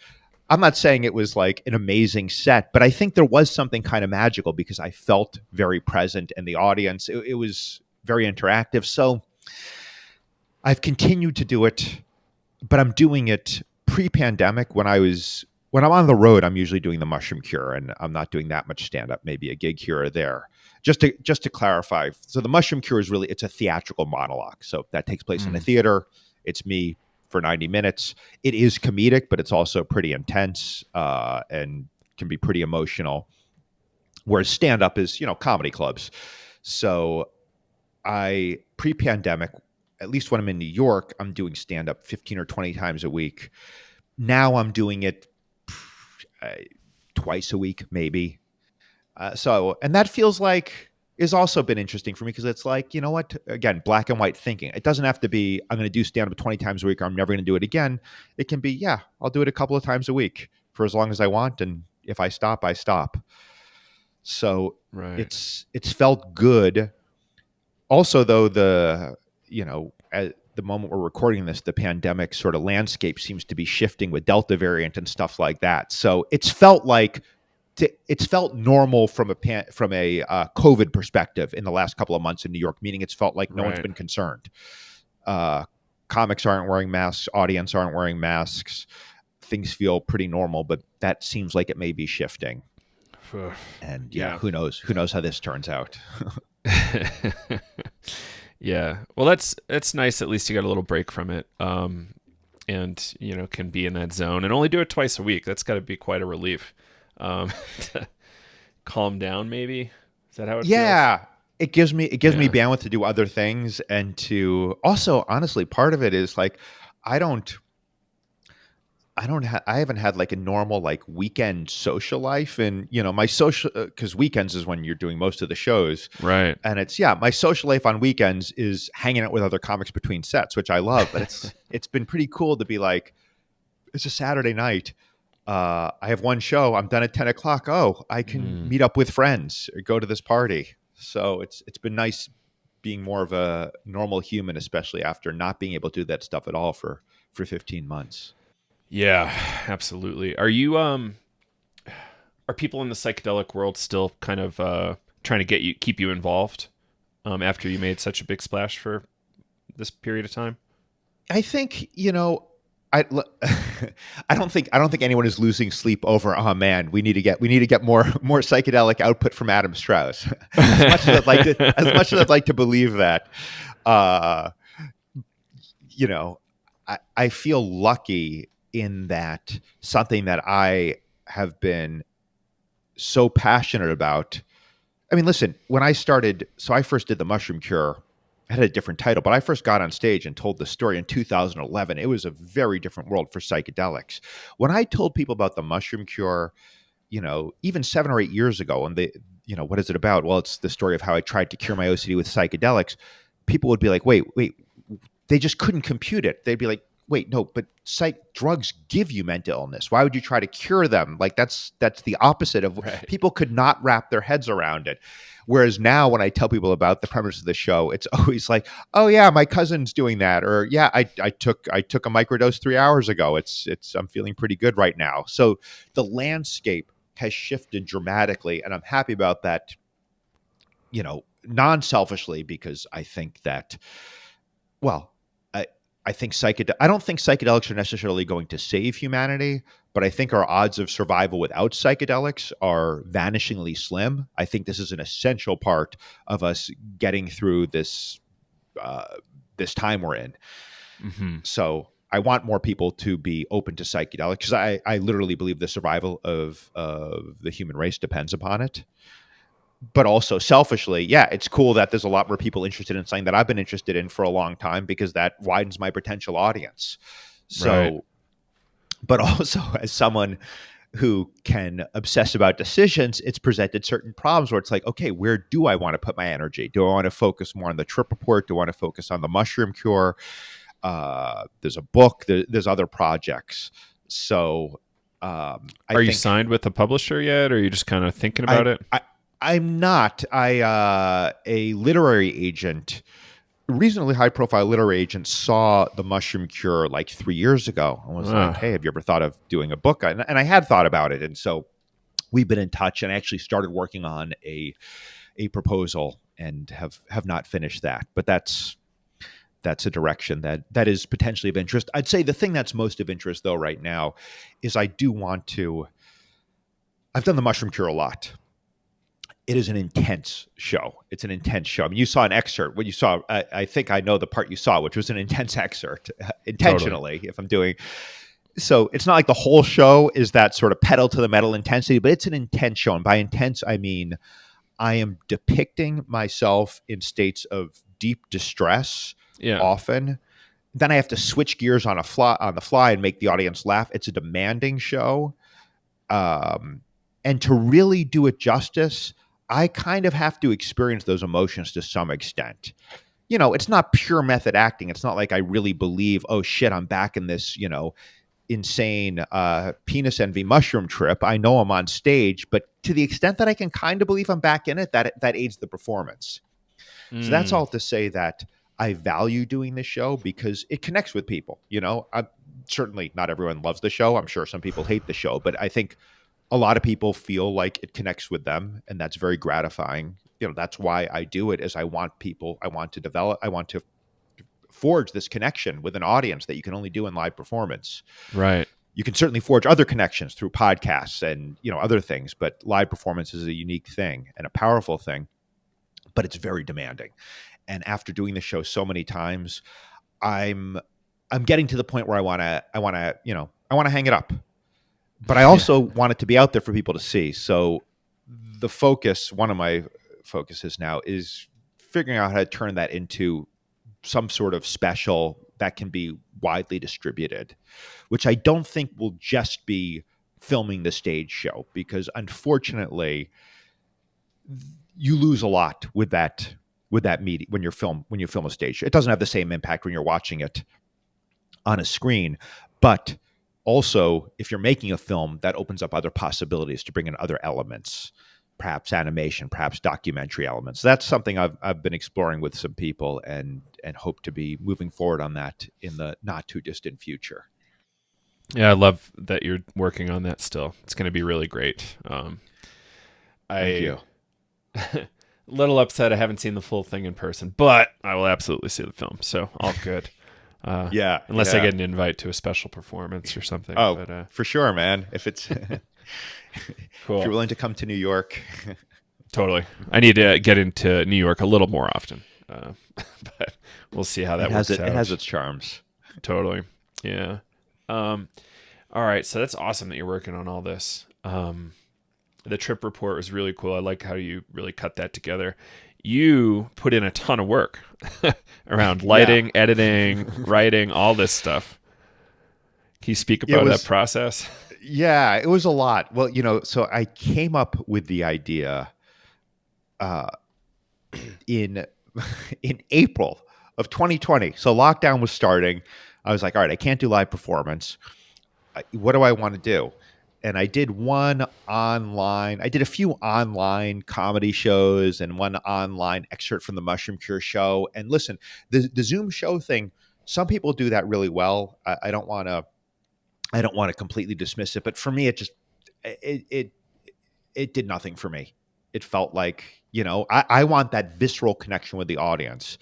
I'm not saying it was like an amazing set, but I think there was something kind of magical because I felt very present in the audience. It was very interactive. So I've continued to do it, but I'm doing it pre-pandemic when I'm on the road, I'm usually doing the mushroom cure, and I'm not doing that much stand-up, maybe a gig here or there. Just to clarify, so the mushroom cure is really, it's a theatrical monologue. So that takes place in a theater. It's me for 90 minutes. It is comedic, but it's also pretty intense and can be pretty emotional. Whereas stand-up is, comedy clubs. So I, pre-pandemic, at least when I'm in New York, I'm doing stand-up 15 or 20 times a week. Now I'm doing it twice a week, maybe. And that feels like is also been interesting for me because it's like, you know what? Again, black and white thinking. It doesn't have to be, I'm going to do stand-up 20 times a week or I'm never going to do it again. It can be, yeah, I'll do it a couple of times a week for as long as I want. And if I stop, I stop. So it's felt good. Also, though, at the moment we're recording this, the pandemic sort of landscape seems to be shifting with Delta variant and stuff like that. So it's felt normal from a COVID perspective in the last couple of months in New York, meaning it's felt like no one's been concerned. Comics aren't wearing masks, audience aren't wearing masks. Things feel pretty normal, but that seems like it may be shifting. And who knows? Who knows how this turns out? Yeah. Well, that's nice. At least you got a little break from it. And can be in that zone and only do it twice a week. That's got to be quite a relief. To calm down, maybe. Is that how it feels? It gives me bandwidth to do other things, and to also, honestly, part of it is like I haven't had like a normal like weekend social life, and my social, because weekends is when you're doing most of the shows, right? And it's my social life on weekends is hanging out with other comics between sets, which I love. But it's been pretty cool to be like, it's a Saturday night. I have one show. I'm done at 10 o'clock. Oh, I can meet up with friends or go to this party. So it's been nice being more of a normal human, especially after not being able to do that stuff at all for 15 months. Yeah, absolutely. Are people in the psychedelic world still kind of trying to keep you involved after you made such a big splash for this period of time? I think, I don't think anyone is losing sleep over, oh man, we need to get more psychedelic output from Adam Strauss. As much as I'd like to believe that, I feel lucky in that something that I have been so passionate about. I mean, listen, when I started, so I first did the mushroom cure. I had a different title, but I first got on stage and told the story in 2011. It was a very different world for psychedelics. When I told people about the mushroom cure, even 7 or 8 years ago, and what is it about? Well, it's the story of how I tried to cure my OCD with psychedelics. People would be like, wait, they just couldn't compute it. They'd be like, wait, no, but drugs give you mental illness. Why would you try to cure them? Like that's the opposite of people could not wrap their heads around it. Whereas now when I tell people about the premise of the show, it's always like, oh yeah, my cousin's doing that. Or yeah, I took a microdose 3 hours ago. I'm feeling pretty good right now. So the landscape has shifted dramatically, and I'm happy about that, non-selfishly, because I think that, well, I don't think psychedelics are necessarily going to save humanity, but I think our odds of survival without psychedelics are vanishingly slim. I think this is an essential part of us getting through this time we're in. Mm-hmm. So I want more people to be open to psychedelics because I literally believe the survival of the human race depends upon it. But also selfishly, yeah, it's cool that there's a lot more people interested in something that I've been interested in for a long time because that widens my potential audience. So, But also as someone who can obsess about decisions, it's presented certain problems where it's like, okay, where do I want to put my energy? Do I want to focus more on the trip report? Do I want to focus on the mushroom cure? There's a book, there's other projects. So, are you signed with a publisher yet? Or are you just kind of thinking about it? I'm not. A literary agent reasonably high profile literary agent saw the mushroom cure like 3 years ago and was like, hey, Ugh. have you ever thought of doing a book? And I had thought about it. And so we've been in touch and actually started working on a proposal and have not finished that. But that's a direction that is potentially of interest. I'd say the thing that's most of interest though right now is I do want to. I've done the mushroom cure a lot. It is an intense show. It's an intense show. I mean, you saw an excerpt. What you saw, I think I know the part you saw, which was an intense excerpt, Totally. intentionally. If I'm doing so, it's not like the whole show is that sort of pedal to the metal intensity, but it's an intense show. And by intense, I mean I am depicting myself in states of deep distress Yeah. often. Then I have to switch gears on the fly and make the audience laugh. It's a demanding show. And to really do it justice, I kind of have to experience those emotions to some extent. It's not pure method acting. It's not like I really believe, oh shit, I'm back in this, insane penis envy mushroom trip. I know I'm on stage, but to the extent that I can kind of believe I'm back in it, that aids the performance. So that's Mm. all to say that I value doing this show because it connects with people. Certainly not everyone loves the show. I'm sure some people hate the show, but I think a lot of people feel like it connects with them, and that's very gratifying. That's why I do it. Is I want to develop, I want to forge this connection with an audience that you can only do in live performance. Right. You can certainly forge other connections through podcasts and other things, but live performance is a unique thing and a powerful thing, but it's very demanding. And after doing the show so many times, I'm getting to the point where I want to hang it up. But I Yeah. also want it to be out there for people to see. So one of my focuses now is figuring out how to turn that into some sort of special that can be widely distributed, which I don't think will just be filming the stage show, because unfortunately you lose a lot with that media when you film a stage show. It doesn't have the same impact when you're watching it on a screen, but also if you're making a film, that opens up other possibilities to bring in other elements, perhaps animation, perhaps documentary elements. That's something I've been exploring with some people and hope to be moving forward on that in the not too distant future. Yeah, I love that you're working on that still. It's going to be really great. Thank I you. a little upset I haven't seen the full thing in person, but I will absolutely see the film. So all good. Yeah, Unless I yeah. get an invite to a special performance or something. Oh, But for sure, man. If it's if you're cool. willing to come to New York, Totally. I need to get into New York a little more often. But we'll see how that works it has out. its charms. Totally. Yeah. Um, all right. So that's awesome that you're working on all this. The trip report was really cool. I like how you really cut that together. You put in a ton of work around Yeah. lighting, editing, writing, all this stuff. Can you speak It about that was process? Yeah, it was a lot. Well, so I came up with the idea uh, in in April of 2020. So lockdown was starting. I was like, all right, I can't do live performance. What do I want to do? And I did I did a few online comedy shows and one online excerpt from the Mushroom Cure show. And listen, the Zoom show thing, some people do that really well. I don't want to completely dismiss it, but for me, it it it did nothing for me. It felt like, I want that visceral connection with the audience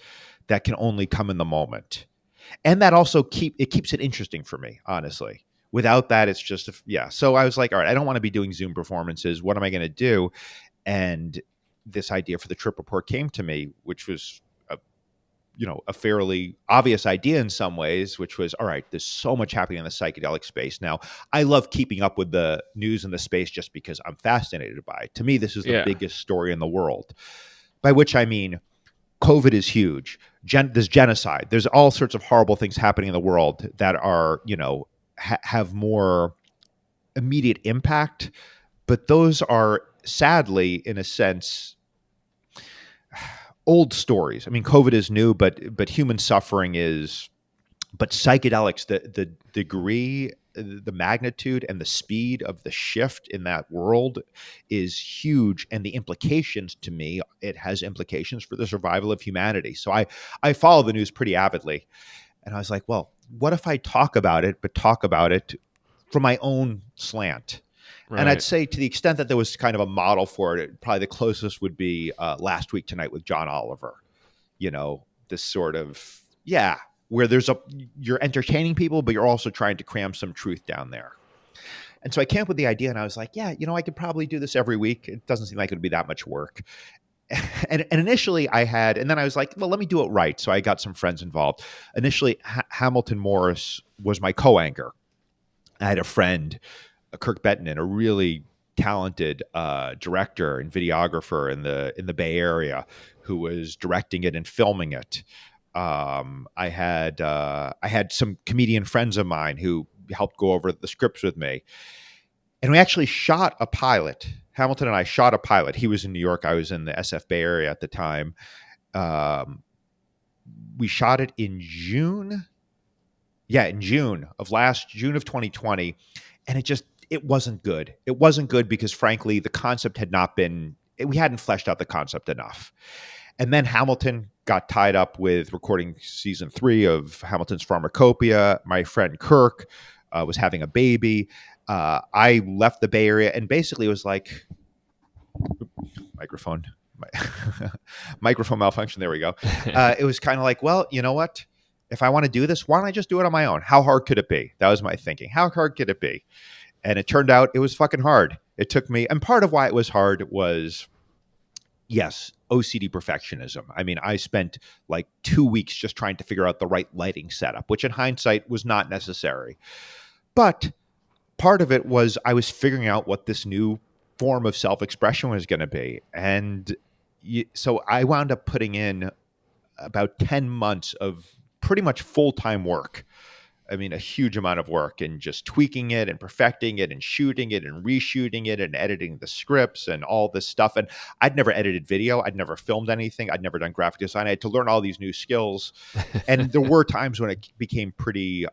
that can only come in the moment. And that also keeps it interesting for me, honestly. Without that, it's just, yeah. So I was like, all right, I don't want to be doing Zoom performances. What am I going to do? And this idea for the trip report came to me, which was a fairly obvious idea in some ways, which was, all right, there's so much happening in the psychedelic space now. I love keeping up with the news in the space just because I'm fascinated by it. To me, this is the Yeah. biggest story in the world, by which I mean COVID is huge. There's genocide. There's all sorts of horrible things happening in the world that are, have more immediate impact, but those are sadly, in a sense, old stories. I mean, COVID is new, but human suffering is. But psychedelics, the degree the magnitude and the speed of the shift in that world is huge, and the implications, to me, it has implications for the survival of humanity. So I follow the news pretty avidly, and I was like, well, what if I talk about it, but talk about it from my own slant? And I'd Right. say, to the extent that there was kind of a model for it, probably the closest would be Last Week Tonight with John Oliver. This sort of, yeah, where you're entertaining people, but you're also trying to cram some truth down there. And so I came up with the idea, and I was like, yeah, I could probably do this every week. It doesn't seem like it would be that much work. And initially and then I was like, well, let me do it right. So I got some friends involved. Initially, Hamilton Morris was my co-anchor. I had a friend, Kirk Bettinen, a really talented director and videographer in the Bay Area, who was directing it and filming it. I had some comedian friends of mine who helped go over the scripts with me, and we actually shot a pilot. Hamilton and I shot a pilot. He was in New York. I was in the SF Bay Area at the time. Um, we shot it in June. Yeah, in June of 2020, and it wasn't good. It wasn't good because, frankly, the concept had not been. We hadn't fleshed out the concept enough. And then Hamilton got tied up with recording season 3 of Hamilton's Pharmacopoeia. My friend Kirk was having a baby. I left the Bay Area, and basically it was like, microphone, microphone malfunction. There we go. It was kind of like, well, you know what? If I want to do this, why don't I just do it on my own? How hard could it be? That was my thinking. How hard could it be? And it turned out it was fucking hard. It took me, and part of why it was hard was, yes, OCD perfectionism. I mean, I spent like 2 weeks just trying to figure out the right lighting setup, which in hindsight was not necessary. But part of it was I was figuring out what this new form of self-expression was going to be. And so I wound up putting in about 10 months of pretty much full-time work. I mean, a huge amount of work, and just tweaking it and perfecting it and shooting it and reshooting it and editing the scripts and all this stuff. And I'd never edited video. I'd never filmed anything. I'd never done graphic design. I had to learn all these new skills. And there were times when it became pretty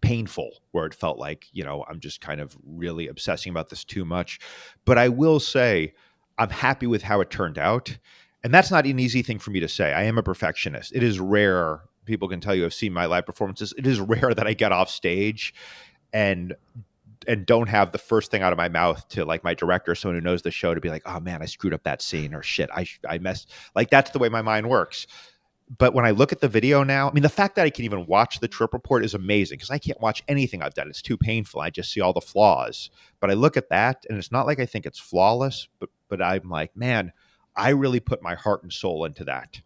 painful, where it felt like, I'm just kind of really obsessing about this too much. But I will say I'm happy with how it turned out. And that's not an easy thing for me to say. I am a perfectionist. It is rare. People can tell you have seen my live performances. It is rare that I get off stage and don't have the first thing out of my mouth to, like, my director, someone who knows the show, to be like, oh man, I screwed up that scene, or shit, I messed. Like, that's the way my mind works. But when I look at the video now, I mean, the fact that I can even watch the trip report is amazing, because I can't watch anything I've done. It's too painful. I just see all the flaws. But I look at that, and it's not like I think it's flawless, but I'm like, man, I really put my heart and soul into that.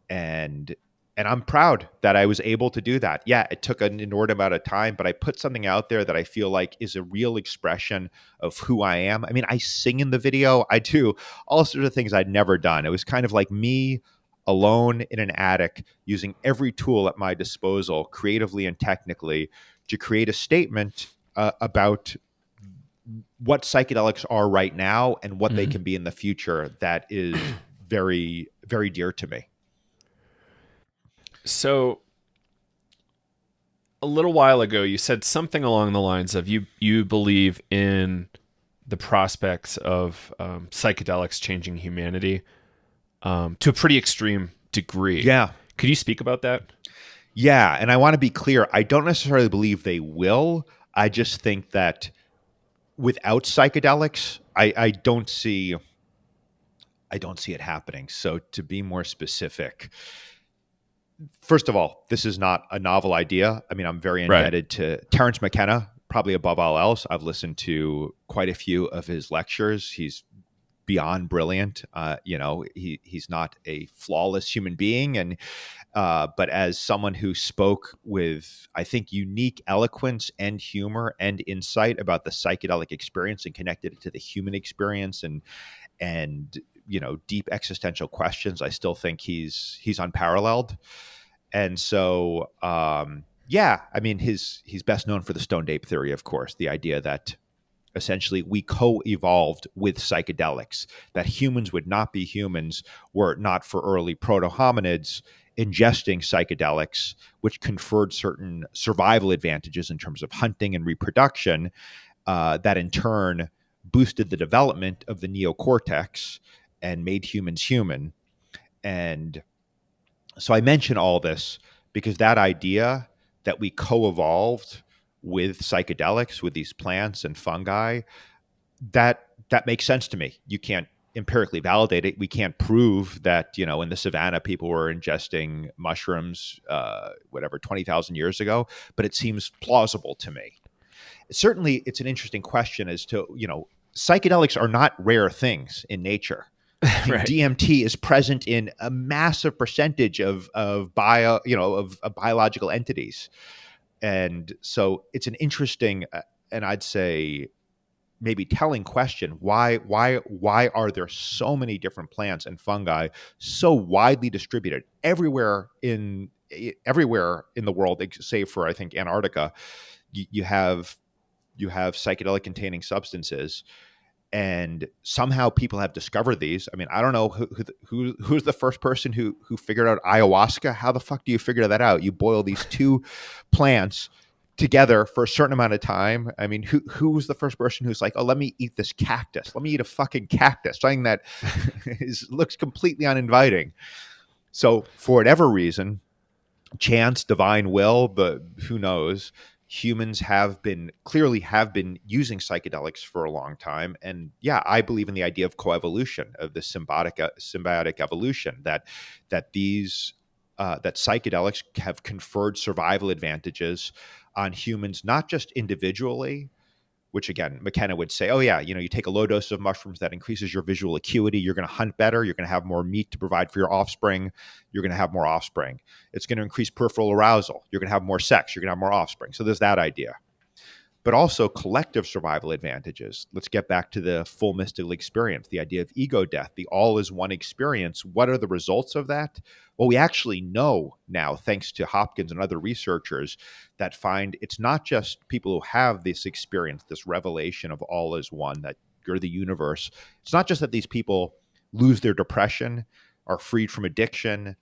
And I'm proud that I was able to do that. Yeah, it took an inordinate amount of time, but I put something out there that I feel like is a real expression of who I am. I mean, I sing in the video. I do all sorts of things I'd never done. It was kind of like me alone in an attic, using every tool at my disposal, creatively and technically, to create a statement about what psychedelics are right now and what they can be in the future. That is very, very dear to me. So a little while ago, you said something along the lines of you believe in the prospects of psychedelics changing humanity to a pretty extreme degree. Yeah. Could you speak about that? Yeah, and I want to be clear. I don't necessarily believe they will. I just think that without psychedelics, I don't see it happening. So, to be more specific, first of all, this is not a novel idea. I mean, I'm very indebted to Terence McKenna, probably above all else. I've listened to quite a few of his lectures. He's beyond brilliant. He's not a flawless human being, and but as someone who spoke with, I think, unique eloquence and humor and insight about the psychedelic experience, and connected it to the human experience, and deep existential questions, I still think he's unparalleled. And so, yeah, I mean, he's best known for the stoned ape theory, of course, the idea that essentially we co-evolved with psychedelics, that humans would not be humans were it not for early proto-hominids ingesting psychedelics, which conferred certain survival advantages in terms of hunting and reproduction, that in turn boosted the development of the neocortex and made humans human. And so I mention all this because that idea that we co-evolved with psychedelics, with these plants and fungi, that makes sense to me. You can't empirically validate it. We can't prove that, in the savannah people were ingesting mushrooms, whatever, 20,000 years ago, but it seems plausible to me. Certainly, it's an interesting question as to, psychedelics are not rare things in nature. Right. DMT is present in a massive percentage of biological entities, and so it's an interesting, and I'd say maybe telling question: why are there so many different plants and fungi so widely distributed everywhere in the world, save for I think Antarctica? You have psychedelic containing substances, and somehow people have discovered these. I mean, I don't know who's the first person who figured out ayahuasca. How the fuck do you figure that out? You boil these two plants together for a certain amount of time. I mean, who was the first person who's like, oh, let me eat this cactus. Let me eat a fucking cactus, something that looks completely uninviting. So for whatever reason, chance, divine will, who knows, humans clearly have been using psychedelics for a long time. And yeah, I believe in the idea of coevolution, of the symbiotic evolution, that these that psychedelics have conferred survival advantages on humans, not just individually, which again, McKenna would say, oh yeah, you take a low dose of mushrooms that increases your visual acuity. You're going to hunt better. You're going to have more meat to provide for your offspring. You're going to have more offspring. It's going to increase peripheral arousal. You're going to have more sex. You're going to have more offspring. So there's that idea. But also collective survival advantages. Let's get back to the full mystical experience, the idea of ego death, the all is one experience. What are the results of that? Well, we actually know now, thanks to Hopkins and other researchers, that find it's not just people who have this experience, this revelation of all is one, that you're the universe. It's not just that these people lose their depression, are freed from addiction,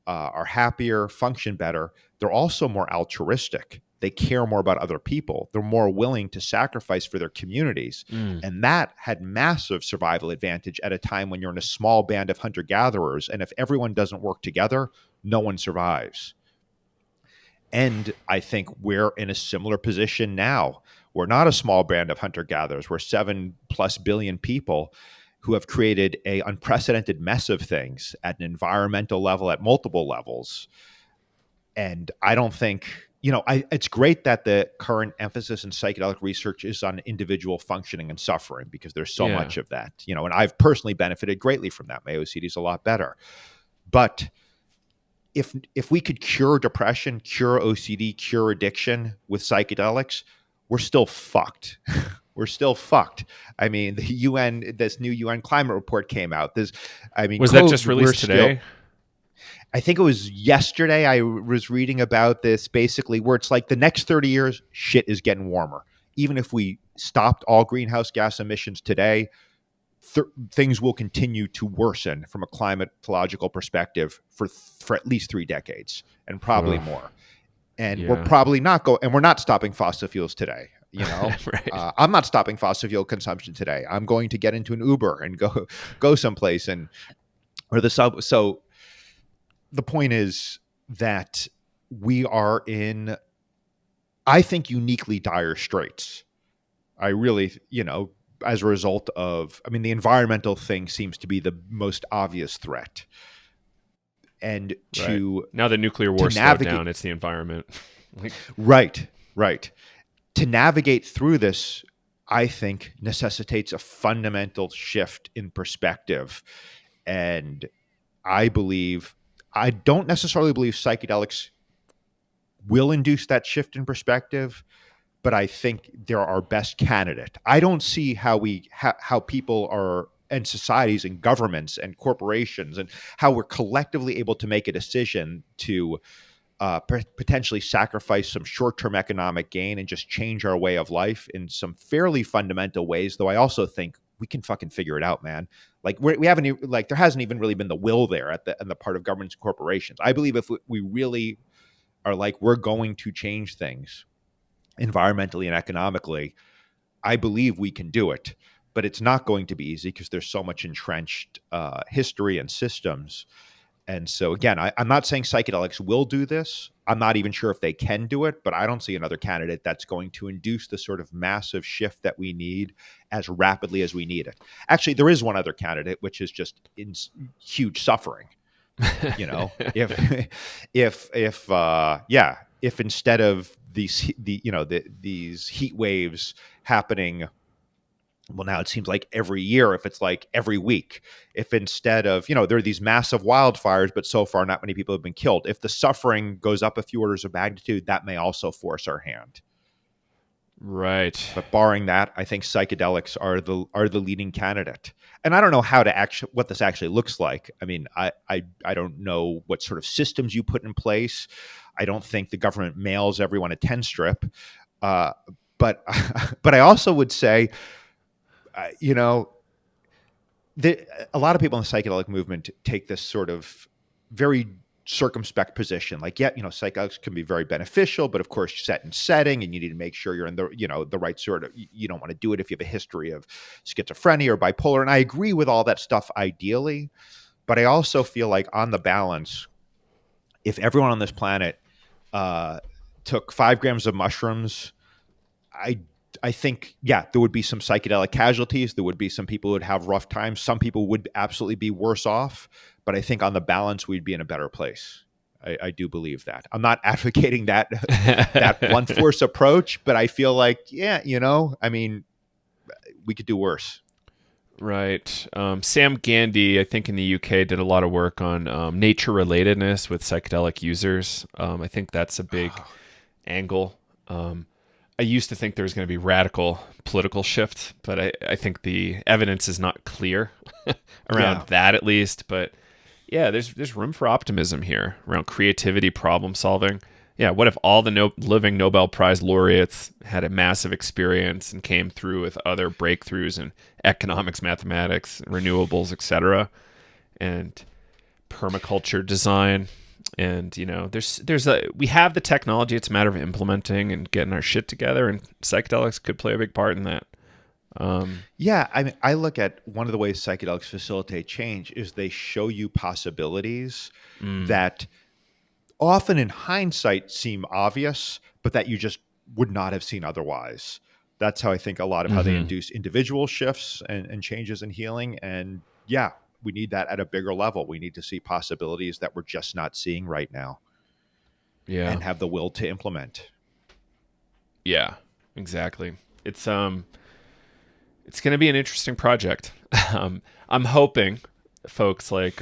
are happier, function better. They're also more altruistic. They care more about other people. They're more willing to sacrifice for their communities. And that had massive survival advantage at a time when you're in a small band of hunter-gatherers. And if everyone doesn't work together, no one survives. And I think we're in a similar position now. We're not a small band of hunter-gatherers. We're 7+ billion people who have created a unprecedented mess of things at an environmental level, at multiple levels. And I don't think, it's great that the current emphasis in psychedelic research is on individual functioning and suffering, because there's so much of that, and I've personally benefited greatly from that. My OCD is a lot better. But if we could cure depression, cure OCD, cure addiction with psychedelics, we're still fucked. We're still fucked. I mean, this new UN climate report came out. Was that just released today? I think it was yesterday. I was reading about this, basically where it's like the next 30 years, shit is getting warmer. Even if we stopped all greenhouse gas emissions today, things will continue to worsen from a climatological perspective for at least 3 decades, and probably more. And we're probably not and we're not stopping fossil fuels today. Right. I'm not stopping fossil fuel consumption today. I'm going to get into an Uber and go someplace or the sub. So the point is that we are in, I think, uniquely dire straits. I really, as a result of, the environmental thing seems to be the most obvious threat. And now the nuclear war slowed down, it's the environment. Right. To navigate through this, I think, necessitates a fundamental shift in perspective. And I don't necessarily believe psychedelics will induce that shift in perspective, but I think they're our best candidate. I don't see how people are, and societies and governments and corporations, and how we're collectively able to make a decision to potentially sacrifice some short-term economic gain and just change our way of life in some fairly fundamental ways. Though I also think we can fucking figure it out, man. Like we haven't like there hasn't even really been the will there at the part of governments and corporations. I believe if we really are like we're going to change things environmentally and economically, I believe we can do it. But it's not going to be easy because there's so much entrenched history and systems. And so, again, I'm not saying psychedelics will do this. I'm not even sure if they can do it, but I don't see another candidate that's going to induce the sort of massive shift that we need as rapidly as we need it. Actually, there is one other candidate, which is just in huge suffering. You know, if instead of these heat waves happening, well, now it seems like every year, if it's like every week, if instead of, there are these massive wildfires, but so far not many people have been killed. If the suffering goes up a few orders of magnitude, that may also force our hand. Right. But barring that, I think psychedelics are the leading candidate. And I don't know what this actually looks like. I mean, I don't know what sort of systems you put in place. I don't think the government mails everyone a 10 strip. But I also would say, a lot of people in the psychedelic movement take this sort of very circumspect position. Like, psychedelics can be very beneficial, but of course, set in setting, and you need to make sure you're in the right sort of. You don't want to do it if you have a history of schizophrenia or bipolar. And I agree with all that stuff ideally, but I also feel like on the balance, if everyone on this planet took 5 grams of mushrooms, I think, there would be some psychedelic casualties. There would be some people who would have rough times. Some people would absolutely be worse off. But I think on the balance, we'd be in a better place. I do believe that. I'm not advocating that blunt force approach, but I feel like, I mean, we could do worse. Right. Sam Gandy, I think in the UK, did a lot of work on nature relatedness with psychedelic users. I think that's a big angle. I used to think there was going to be radical political shift, but I think the evidence is not clear around that, at least. But yeah, there's room for optimism here around creativity, problem solving. Yeah, what if all the living Nobel Prize laureates had a massive experience and came through with other breakthroughs in economics, mathematics, renewables, etc., and permaculture design? And we have the technology. It's a matter of implementing and getting our shit together, and psychedelics could play a big part in that. I mean, I look at one of the ways psychedelics facilitate change is they show you possibilities that often in hindsight seem obvious, but that you just would not have seen otherwise. That's how I think a lot of how they induce individual shifts and changes in healing. And we need that at a bigger level. We need to see possibilities that we're just not seeing right now. Yeah. And have the will to implement. Yeah, exactly. It's going to be an interesting project. I'm hoping folks like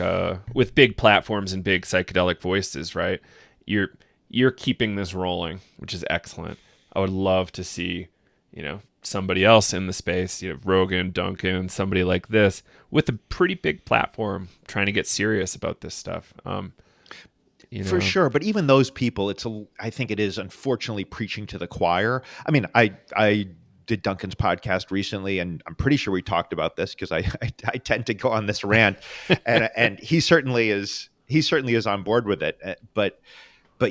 with big platforms and big psychedelic voices, right? You're keeping this rolling, which is excellent. I would love to see, somebody else in the space, Rogan, Duncan, somebody like this with a pretty big platform trying to get serious about this stuff. For sure. But even those people, I think it is unfortunately preaching to the choir. I mean, I did Duncan's podcast recently, and I'm pretty sure we talked about this because I tend to go on this rant, and he certainly is on board with it. But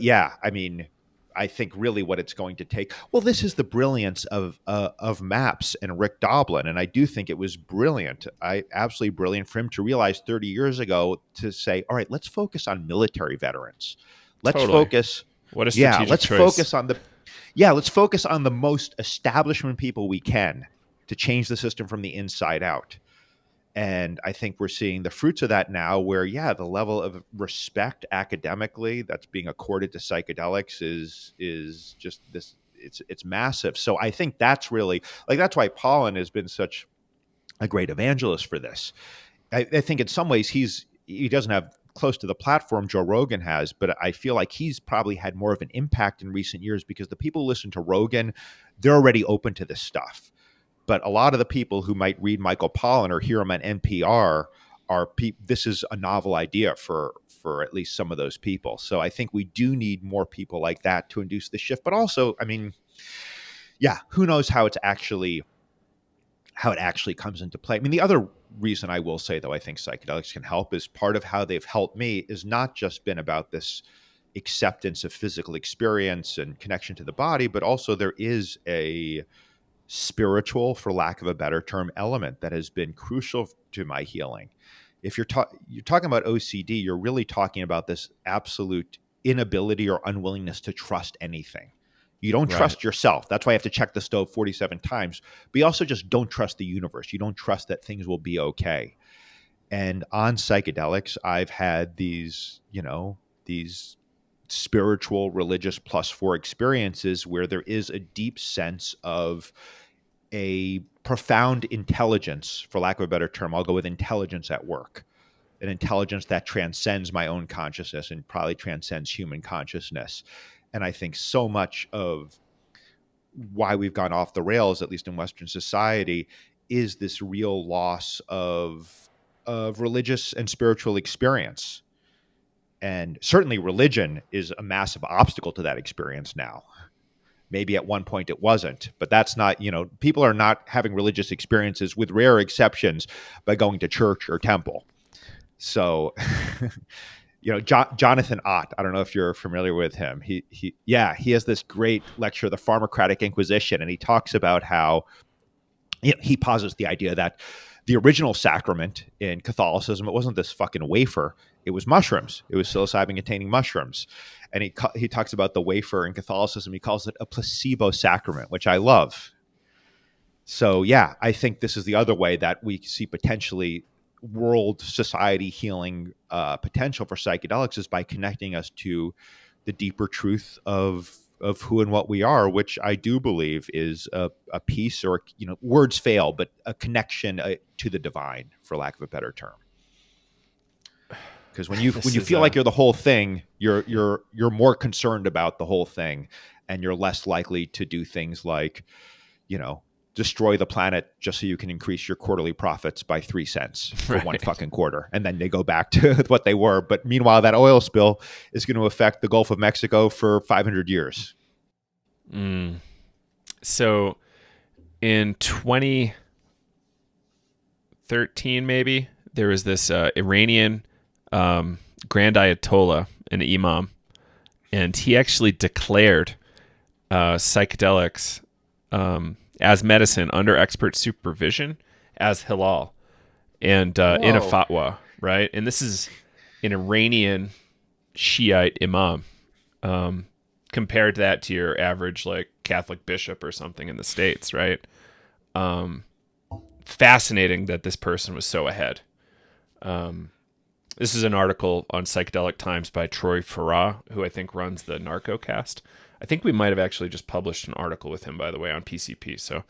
yeah, I mean, I think really what it's going to take. Well, this is the brilliance of MAPS and Rick Doblin, and I do think it was brilliant. Absolutely brilliant for him to realize 30 years ago to say, "All right, let's focus on military veterans. Let's focus. What a strategic choice. Let's focus on the most establishment people we can to change the system from the inside out." And I think we're seeing the fruits of that now where, the level of respect academically that's being accorded to psychedelics is just this, it's massive. So I think that's really, that's why Pollan has been such a great evangelist for this. I think in some ways he doesn't have close to the platform Joe Rogan has, but I feel like he's probably had more of an impact in recent years because the people who listen to Rogan, they're already open to this stuff. But a lot of the people who might read Michael Pollan or hear him on NPR this is a novel idea for for at least some of those people. So I think we do need more people like that to induce the shift. But also, I mean, yeah, who knows how it actually comes into play. I mean, the other reason I will say, though, I think psychedelics can help is part of how they've helped me is not just been about this acceptance of physical experience and connection to the body, but also there is a spiritual, for lack of a better term, element that has been crucial to my healing. If you're talking about OCD, you're really talking about this absolute inability or unwillingness to trust anything. You don't Right. trust yourself. That's why I have to check the stove 47 times. But you also just don't trust the universe. You don't trust that things will be okay. And on psychedelics, I've had these spiritual, religious +4 experiences where there is a deep sense of a profound intelligence, for lack of a better term. I'll go with intelligence at work, an intelligence that transcends my own consciousness and probably transcends human consciousness. And I think so much of why we've gone off the rails, at least in Western society, is this real loss of religious and spiritual experience. And certainly religion is a massive obstacle to that experience now. Maybe at one point it wasn't, but that's not, people are not having religious experiences, with rare exceptions, by going to church or temple. So, Jonathan Ott, I don't know if you're familiar with him. He has this great lecture, The Pharmacratic Inquisition, and he talks about how he posits the idea that the original sacrament in Catholicism, it wasn't this fucking wafer, it was mushrooms. It was psilocybin containing mushrooms. And he talks about the wafer in Catholicism. He calls it a placebo sacrament, which I love. So yeah, I think this is the other way that we see potentially world society healing potential for psychedelics, is by connecting us to the deeper truth of who and what we are, which I do believe is a piece, or words fail, but a connection to the divine, for lack of a better term. Because when you feel like you're the whole thing, you're more concerned about the whole thing, and you're less likely to do things like, destroy the planet just so you can increase your quarterly profits by 3 cents for one fucking quarter, and then they go back to what they were. But meanwhile, that oil spill is going to affect the Gulf of Mexico for 500 years. So in 2013, maybe, there was this Iranian Grand Ayatollah, an imam, and he actually declared psychedelics as medicine under expert supervision as halal, and in a fatwa, right? And this is an Iranian Shiite imam. Compared that to your average like Catholic bishop or something in the States, right? Fascinating that this person was so ahead. This is an article on Psychedelic Times by Troy Farah, who I think runs the Narcocast. I think we might have actually just published an article with him, by the way, on PCP. So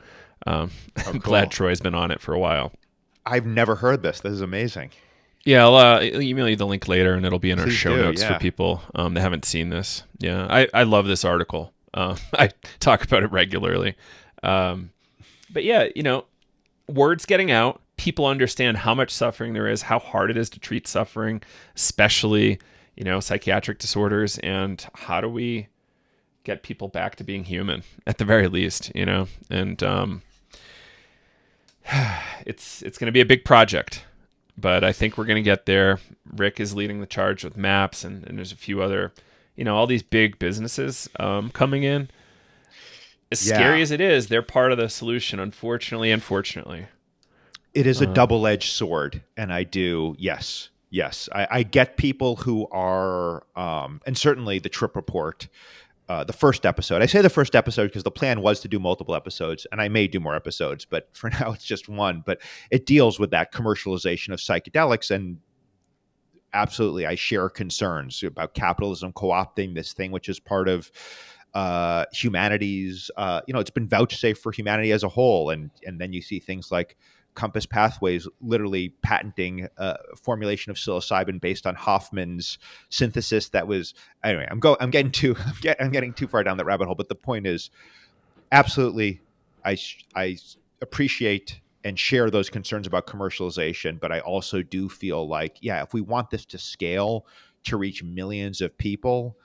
I'm glad Troy's been on it for a while. I've never heard this. This is amazing. Yeah, I'll email you the link later, and it'll be in our show notes yeah. for people that haven't seen this. Yeah, I love this article. I talk about it regularly. But yeah, word's getting out. People understand how much suffering there is, how hard it is to treat suffering, especially, psychiatric disorders, and how do we get people back to being human at the very least, and it's going to be a big project. But I think we're going to get there. Rick is leading the charge with MAPS, and there's a few other, all these big businesses coming in. As scary as it is, they're part of the solution, unfortunately and fortunately. It is a double-edged sword, and I do, yes. I get people who are, and certainly the Trip Report, the first episode. I say the first episode because the plan was to do multiple episodes, and I may do more episodes, but for now it's just one. But it deals with that commercialization of psychedelics, and absolutely, I share concerns about capitalism co-opting this thing, which is part of humanity's. It's been vouchsafed for humanity as a whole, and then you see things like Compass Pathways literally patenting a formulation of psilocybin based on Hoffman's synthesis. That was, anyway, I'm getting too far down that rabbit hole. But the point is, absolutely, I appreciate and share those concerns about commercialization. But I also do feel like, if we want this to scale to reach millions of people,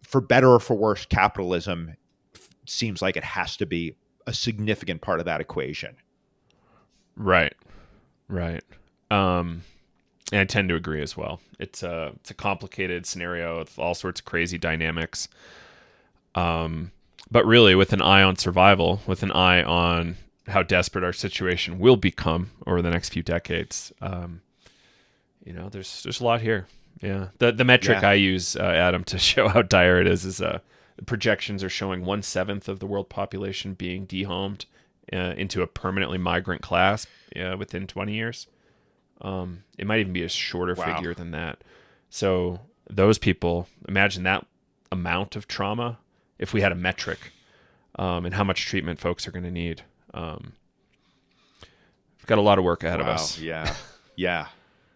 for better or for worse, capitalism seems like it has to be a significant part of that equation. Right. And I tend to agree as well. It's a complicated scenario with all sorts of crazy dynamics. But really, with an eye on survival, with an eye on how desperate our situation will become over the next few decades, there's a lot here. Yeah. The metric I use, Adam, to show how dire it is projections are showing 1/7 of the world population being dehomed into a permanently migrant class within 20 years. It might even be a shorter figure than that. So those people, imagine that amount of trauma if we had a metric, and how much treatment folks are going to need. We've got a lot of work ahead of us. Yeah.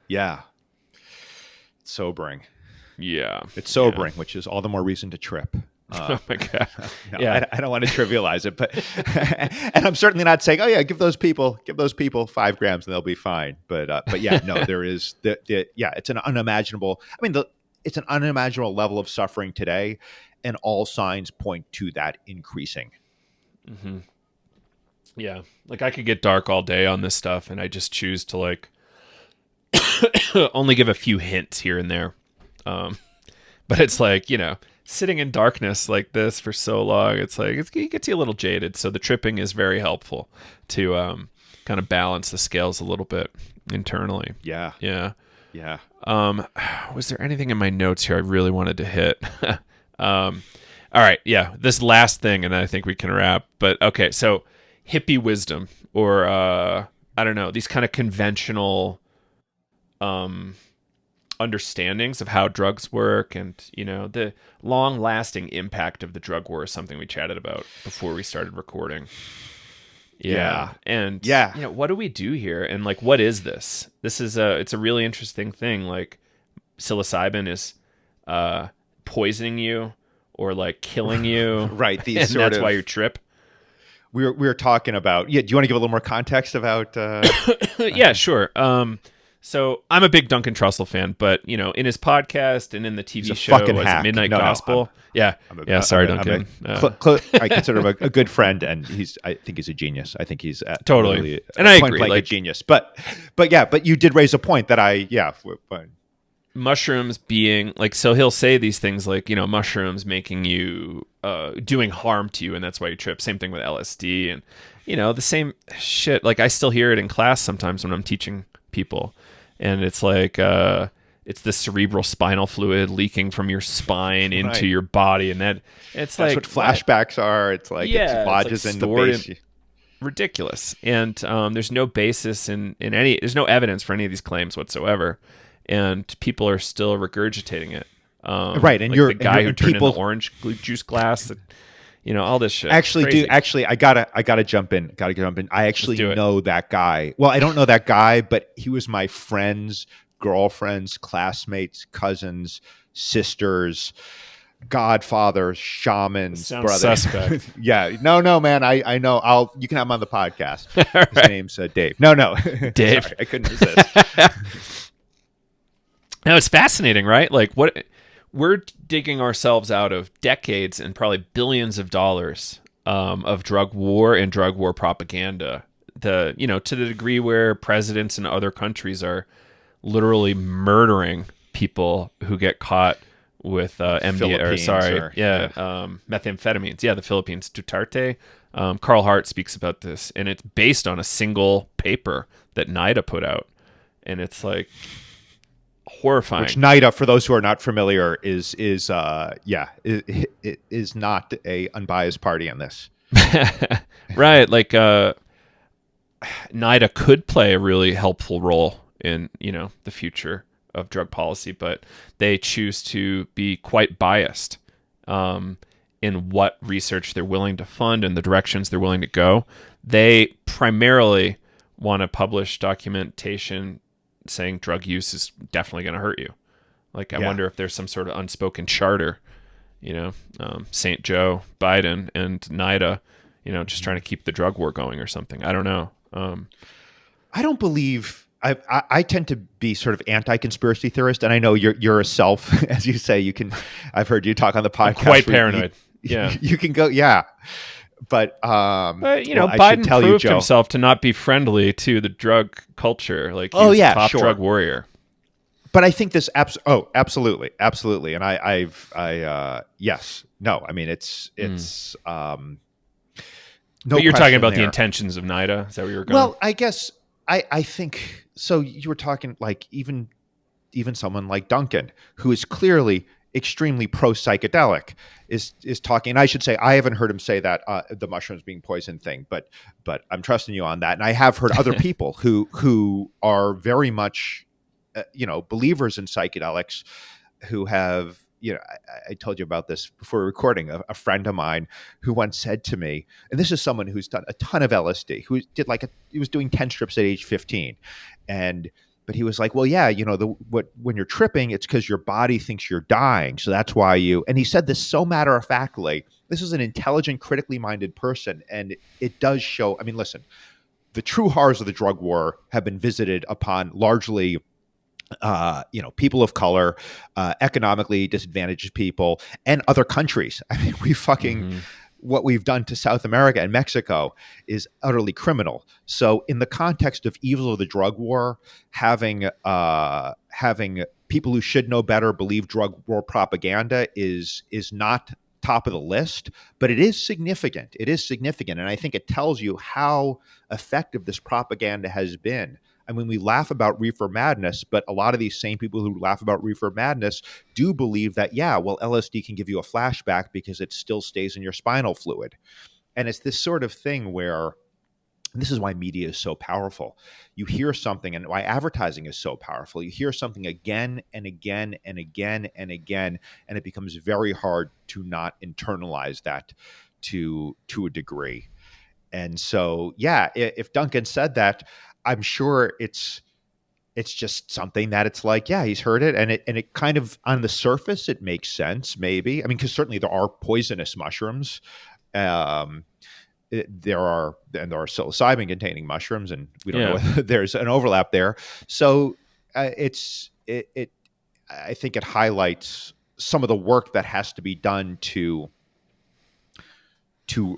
It's sobering. Yeah. It's sobering, which is all the more reason to trip. Oh my God. I don't want to trivialize it, but and I'm certainly not saying, oh yeah, give those people 5 grams and they'll be fine. But yeah, no, there is it's an unimaginable. It's an unimaginable level of suffering today, and all signs point to that increasing. Mm-hmm. Yeah, like I could get dark all day on this stuff, and I just choose to like only give a few hints here and there. But it's like, sitting in darkness like this for so long, it's like it gets you a little jaded. So the tripping is very helpful to kind of balance the scales a little bit internally. Yeah. Was there anything in my notes here I really wanted to hit? All right, yeah, this last thing, and then I think we can wrap. But okay, so hippie wisdom, or I don't know, these kind of conventional understandings of how drugs work, and the long-lasting impact of the drug war is something we chatted about before we started recording. And what do we do here, and like, what is this? It's a really interesting thing. Like, psilocybin is poisoning you or like killing you, right? These and that's why you trip. We were talking about. Yeah, do you want to give a little more context about? Yeah, sure. So I'm a big Duncan Trussell fan, but in his podcast and in the TV show Midnight Gospel. Sorry, Duncan. I consider him a good friend, and I think he's a genius. I think he's totally, and I agree, like a genius. But you did raise a point that mushrooms being like, so he'll say these things like, mushrooms making you doing harm to you, and that's why you trip. Same thing with LSD, and the same shit. Like, I still hear it in class sometimes when I'm teaching people. And it's like it's the cerebral spinal fluid leaking from your spine into your body, and that's what flashbacks are. It's like it lodges in the base. Ridiculous, and there's no basis in any. There's no evidence for any of these claims whatsoever, and people are still regurgitating it. Right, and like you're the guy who turned in the orange juice glass. All this shit. Actually, I gotta jump in. I actually know that guy. Well, I don't know that guy, but he was my friend's girlfriend's classmates, cousins, sisters, godfather, shaman's brother. Suspect. Yeah. No, man. I know. You can have him on the podcast. His name's Dave. No. Dave. Sorry, I couldn't resist. No, it's fascinating, right? Like, what we're digging ourselves out of decades and probably billions of dollars of drug war and drug war propaganda. To the degree where presidents in other countries are literally murdering people who get caught with methamphetamines. Yeah, the Philippines. Duterte. Carl Hart speaks about this, and it's based on a single paper that NIDA put out, and it's like horrifying. Which NIDA, for those who are not familiar, is not a unbiased party in this. Right, like NIDA could play a really helpful role in the future of drug policy, but they choose to be quite biased in what research they're willing to fund and the directions they're willing to go. They primarily want to publish documentation saying drug use is definitely going to hurt you. Like, I wonder if there's some sort of unspoken charter, St. Joe Biden and NIDA, just trying to keep the drug war going or something. I don't know. I don't believe I tend to be sort of anti-conspiracy theorist, and I know you're a self, as you say. You can, I've heard you talk on the I'm podcast quite where paranoid. Yeah. you can go, yeah. But But, well, I should Biden tell you, proved Joe. himself to not be friendly to the drug culture. Like, Oh he's a yeah, top drug sure. warrior. But I think this absolutely, absolutely, and yes, no, I mean Mm. it's no But you're talking question about the there. intentions of NIDA. Is that where you're going? Well, I guess I think so. You were talking like even someone like Duncan, who is clearly extremely pro psychedelic, is talking. And I should say I haven't heard him say that the mushrooms being poison thing, but I'm trusting you on that. And I have heard other people who are very much believers in psychedelics, who have I told you about this before recording. A friend of mine who once said to me, and this is someone who's done a ton of LSD, who did he was doing 10 strips at age 15, and but he was like, well, yeah, when you're tripping, it's because your body thinks you're dying, so that's why you. And he said this so matter of factly. This is an intelligent, critically minded person, and it does show. I mean, listen, the true horrors of the drug war have been visited upon largely people of color, economically disadvantaged people, and other countries. I mean, Mm-hmm. what we've done to South America and Mexico is utterly criminal. So, in the context of evil of the drug war, having people who should know better believe drug war propaganda is not top of the list, but it is significant. It is significant, and I think it tells you how effective this propaganda has been. I mean, we laugh about reefer madness, but a lot of these same people who laugh about reefer madness do believe that, yeah, well, LSD can give you a flashback because it still stays in your spinal fluid. And it's this sort of thing where, and this is why media is so powerful. You hear something, and why advertising is so powerful. You hear something again and again and again and again, and it becomes very hard to not internalize that to a degree. And so, yeah, if Duncan said that, I'm sure it's just something that it's like, yeah, he's heard it, and it kind of on the surface it makes sense, maybe. I mean, because certainly there are poisonous mushrooms. Um, there are psilocybin containing mushrooms, and we don't know Yeah. whether there's an overlap there. So it I think it highlights some of the work that has to be done to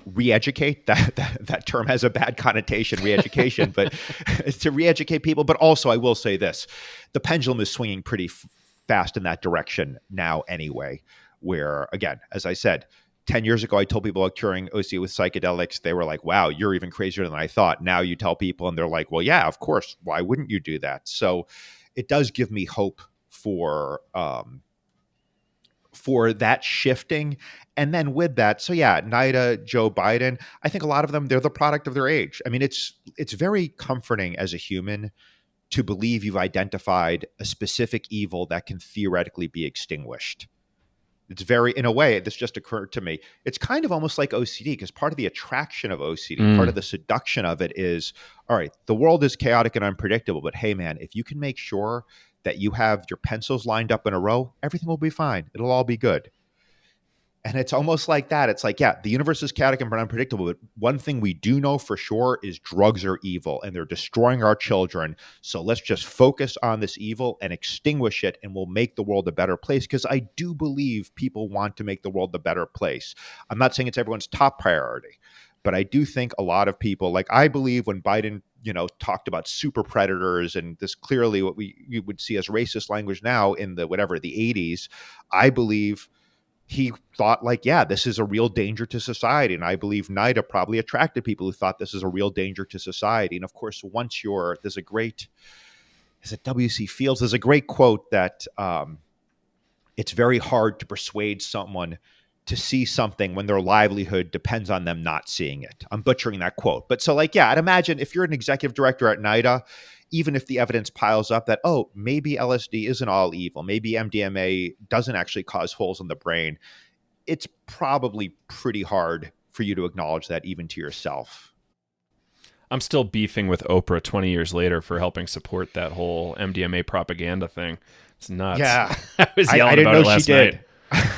re-educate. That term has a bad connotation, re-education, but to re-educate people. But also, I will say this: the pendulum is swinging pretty fast in that direction now, anyway. Where, again, as I said, 10 years ago, I told people about curing OCD with psychedelics. They were like, wow, you're even crazier than I thought. Now you tell people, and they're like, well, yeah, of course. Why wouldn't you do that? So it does give me hope for that shifting. And then with that, so yeah, NIDA, Joe Biden, I think a lot of them, they're the product of their age. I mean, it's very comforting as a human to believe you've identified a specific evil that can theoretically be extinguished. It's very, in a way, this just occurred to me. It's kind of almost like OCD, because part of the attraction of OCD, part Mm. of the seduction of it is, all right, the world is chaotic and unpredictable, but hey, man, if you can make sure that you have your pencils lined up in a row, everything will be fine. It'll all be good. And it's almost like that. It's like, yeah, the universe is chaotic and unpredictable, but one thing we do know for sure is drugs are evil and they're destroying our children. So let's just focus on this evil and extinguish it, and we'll make the world a better place. Because I do believe people want to make the world a better place. I'm not saying it's everyone's top priority, but I do think a lot of people, like I believe when Biden, talked about super predators, and this clearly what we would see as racist language now in the 80s, I believe he thought like, yeah, this is a real danger to society. And I believe NIDA probably attracted people who thought this is a real danger to society. And of course, is it W.C. Fields? There's a great quote that it's very hard to persuade someone to see something when their livelihood depends on them not seeing it. I'm butchering that quote. But so, like, yeah, I'd imagine if you're an executive director at NIDA, even if the evidence piles up that, oh, maybe LSD isn't all evil, maybe MDMA doesn't actually cause holes in the brain, it's probably pretty hard for you to acknowledge that even to yourself. I'm still beefing with Oprah 20 years later for helping support that whole MDMA propaganda thing. It's nuts. Yeah, I was I yelling didn't about know it she last night. did.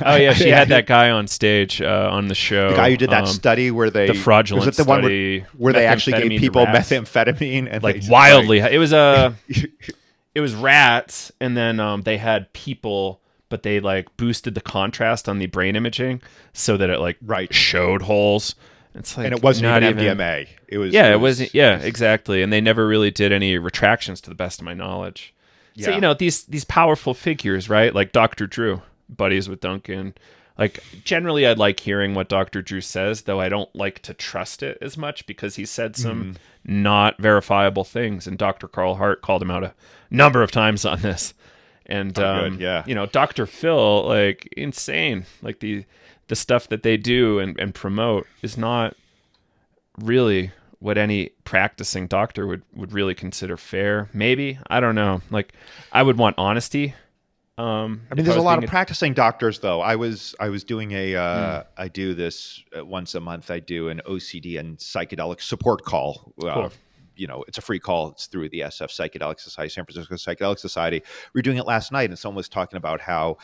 Oh yeah, she had that guy on stage on the show. The guy who did that study where they the fraudulent was it the study one where they actually gave methamphetamine to people rats. methamphetamine and like they wildly. It was it was rats, and then they had people, but they like boosted the contrast on the brain imaging so that it like right showed holes. It's like and it wasn't not even MDMA. It wasn't. Yeah, exactly. And they never really did any retractions, to the best of my knowledge. Yeah. So these powerful figures, right? Like Dr. Drew, buddies with Duncan. Like generally, I'd like hearing what Dr. Drew says, though I don't like to trust it as much because he said some not verifiable things, and Dr. Carl Hart called him out a number of times on this. And Dr. Phil, like insane, like the stuff that they do and promote is not really what any practicing doctor would really consider fair. Maybe, I don't know. Like I would want honesty. I mean, there's a lot of practicing doctors, though. I was doing I do this once a month. I do an OCD and psychedelic support call. Cool. It's a free call. It's through the SF Psychedelic Society, San Francisco Psychedelic Society. We were doing it last night, and someone was talking about how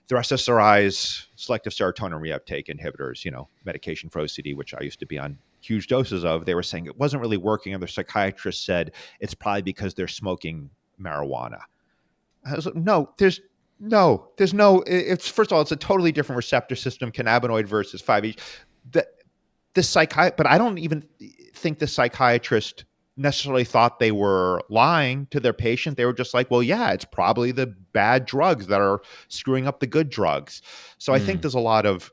their SSRIs, selective serotonin reuptake inhibitors, medication for OCD, which I used to be on huge doses of, they were saying it wasn't really working, and their psychiatrist said it's probably because they're smoking marijuana. I was like, there's no. It's first of all, it's a totally different receptor system, cannabinoid versus 5-H. But I don't even think the psychiatrist necessarily thought they were lying to their patient. They were just like, well, yeah, it's probably the bad drugs that are screwing up the good drugs. So I think there's a lot of,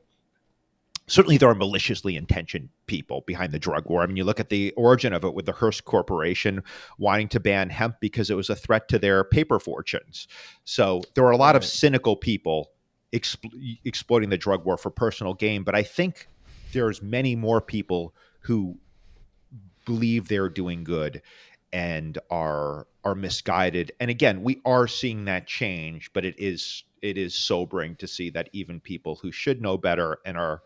certainly there are maliciously intentioned people behind the drug war. I mean, you look at the origin of it with the Hearst Corporation wanting to ban hemp because it was a threat to their paper fortunes. So there are a lot of cynical people exploiting the drug war for personal gain. But I think there's many more people who believe they're doing good and are misguided. And again, we are seeing that change, but it is sobering to see that even people who should know better and are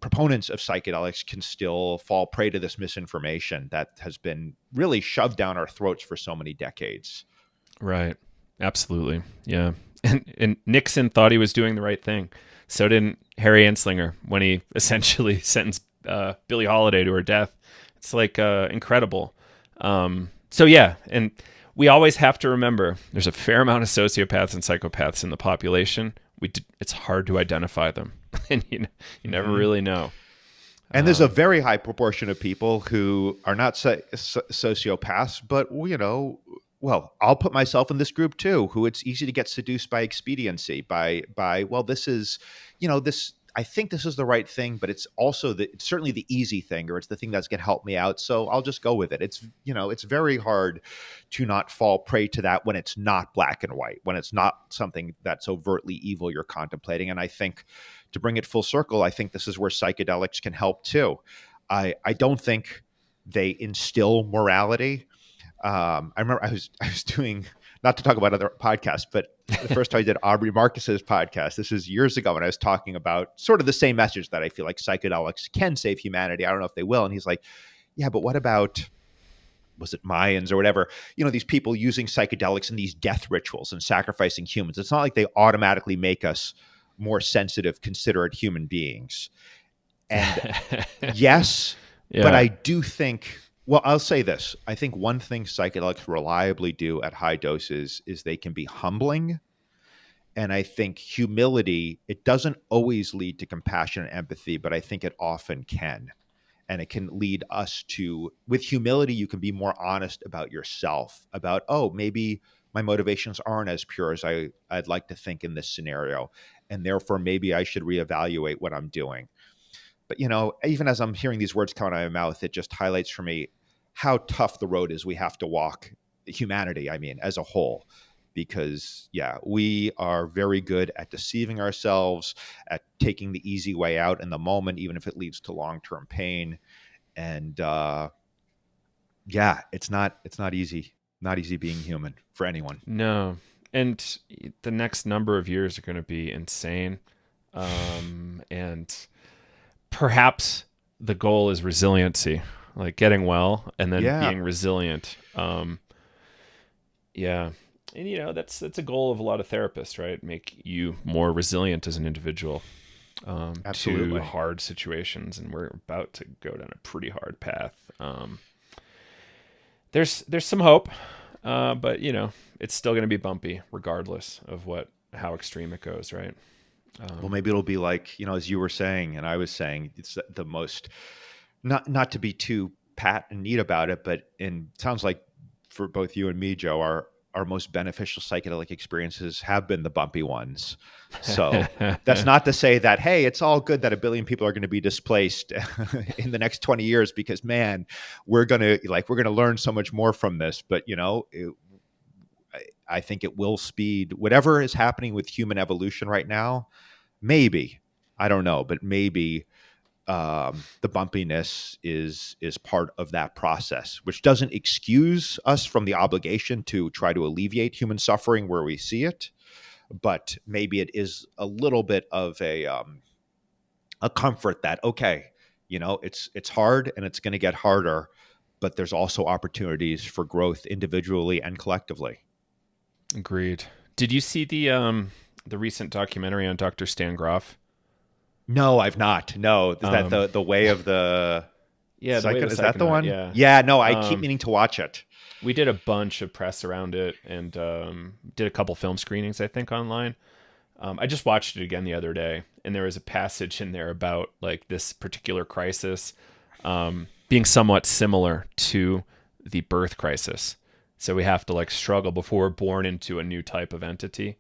proponents of psychedelics can still fall prey to this misinformation that has been really shoved down our throats for so many decades. Right. Absolutely. Yeah. And Nixon thought he was doing the right thing. So didn't Harry Anslinger when he essentially sentenced Billie Holiday to her death. It's like incredible. So yeah, and we always have to remember there's a fair amount of sociopaths and psychopaths in the population. It's hard to identify them, and you never really know. And there's a very high proportion of people who are not sociopaths, but well, I'll put myself in this group too, who it's easy to get seduced by expediency, by well, this is, this. I think this is the right thing, but it's also it's certainly the easy thing, or it's the thing that's going to help me out. So I'll just go with it. It's very hard to not fall prey to that when it's not black and white, when it's not something that's overtly evil you're contemplating. And I think to bring it full circle, I think this is where psychedelics can help too. I don't think they instill morality. I remember I was doing, not to talk about other podcasts, but the first time I did Aubrey Marcus's podcast, this is years ago, and I was talking about sort of the same message that I feel like psychedelics can save humanity. I don't know if they will. And he's like, yeah, but what about, was it Mayans or whatever, these people using psychedelics in these death rituals and sacrificing humans. It's not like they automatically make us more sensitive, considerate human beings. And yes, but I do think, well, I'll say this. I think one thing psychedelics reliably do at high doses is they can be humbling. And I think humility, it doesn't always lead to compassion and empathy, but I think it often can. And it can lead us to, with humility, you can be more honest about yourself, about, oh, maybe my motivations aren't as pure as I'd like to think in this scenario. And therefore, maybe I should reevaluate what I'm doing. But, even as I'm hearing these words come out of my mouth, it just highlights for me how tough the road is we have to walk, humanity, I mean, as a whole. Because, yeah, we are very good at deceiving ourselves, at taking the easy way out in the moment, even if it leads to long-term pain. And, it's not easy. Not easy being human for anyone. No. And the next number of years are going to be insane. And perhaps the goal is resiliency, like getting well and then being resilient. And that's a goal of a lot of therapists, right? Make you more resilient as an individual to Absolutely. hard situations, and we're about to go down a pretty hard path. There's some hope, but it's still going to be bumpy regardless of how extreme it goes, right? Well, maybe it'll be like, as you were saying, and I was saying, it's the most, not to be too pat and neat about it, but it sounds like for both you and me, Joe, our most beneficial psychedelic experiences have been the bumpy ones. So that's not to say that, hey, it's all good that 1 billion people are going to be displaced in the next 20 years because, man, we're going to learn so much more from this. But, I think it will speed whatever is happening with human evolution right now. Maybe, I don't know, but maybe the bumpiness is part of that process, which doesn't excuse us from the obligation to try to alleviate human suffering where we see it, but maybe it is a little bit of a comfort that, okay, it's hard and it's going to get harder, but there's also opportunities for growth individually and collectively. Agreed. Did you see the recent documentary on Dr. Stan Groff? No, I've not. No, is that the way of the Yeah, the way of the Is that the psychonaut, one? yeah. Yeah, no, I keep meaning to watch it. We did a bunch of press around it and did a couple film screenings, I think, online. I just watched it again the other day, and there was a passage in there about like this particular crisis being somewhat similar to the birth crisis. So we have to like struggle before we're born into a new type of entity.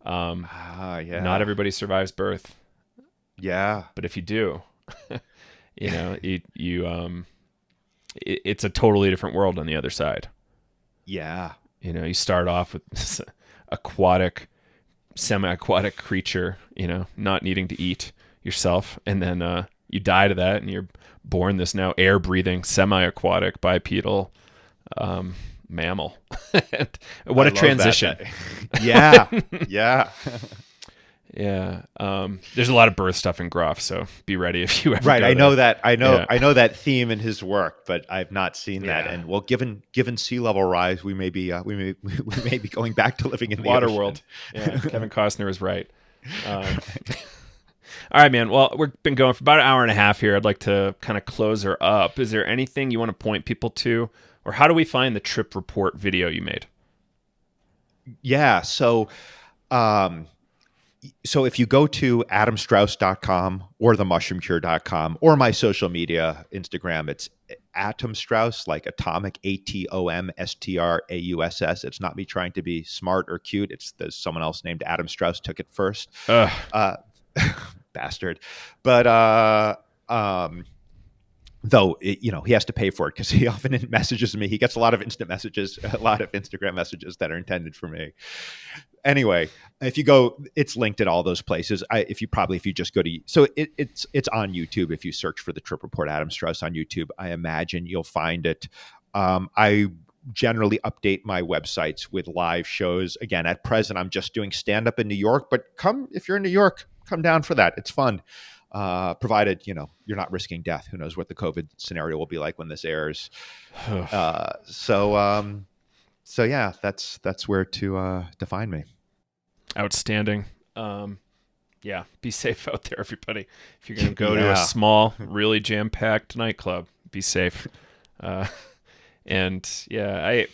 Yeah. Not everybody survives birth. Yeah. But if you do, it's a totally different world on the other side. Yeah. You start off with this aquatic, semi-aquatic creature, not needing to eat yourself. And then you die to that and you're born this now air-breathing, semi-aquatic, bipedal mammal. What a transition. Yeah. Yeah. Yeah. There's a lot of birth stuff in Groff, so be ready if you ever Right. go I know there. that. I know that theme in his work, but I've not seen that. And well, given sea level rise, we may be going back to living in the water ocean. world. Yeah. Kevin Costner is right. All right, man. Well, we've been going for about an hour and a half here. I'd like to kind of close her up. Is there anything you want to point people to, or how do we find the trip report video you made? Yeah. So if you go to adamstrauss.com or themushroomcure.com or my social media, Instagram, it's Atom Strauss, like atomic, ATOMSTRAUSS. It's not me trying to be smart or cute. There's someone else named Adam Strauss took it first. Bastard. But though he has to pay for it because he often messages me. He gets a lot of instant messages, a lot of Instagram messages that are intended for me. Anyway, if you go, it's linked at all those places. If you just go to, so it's on YouTube. If you search for the Trip Report Adam Strauss on YouTube, I imagine you'll find it. I generally update my websites with live shows. Again, at present, I'm just doing stand up in New York, but if you're in New York, come down for that. It's fun. Provided, you're not risking death. Who knows what the COVID scenario will be like when this airs. So yeah, that's where to find me. Outstanding. Yeah, be safe out there, everybody. If you're going to go to a small, really jam-packed nightclub, be safe. And yeah,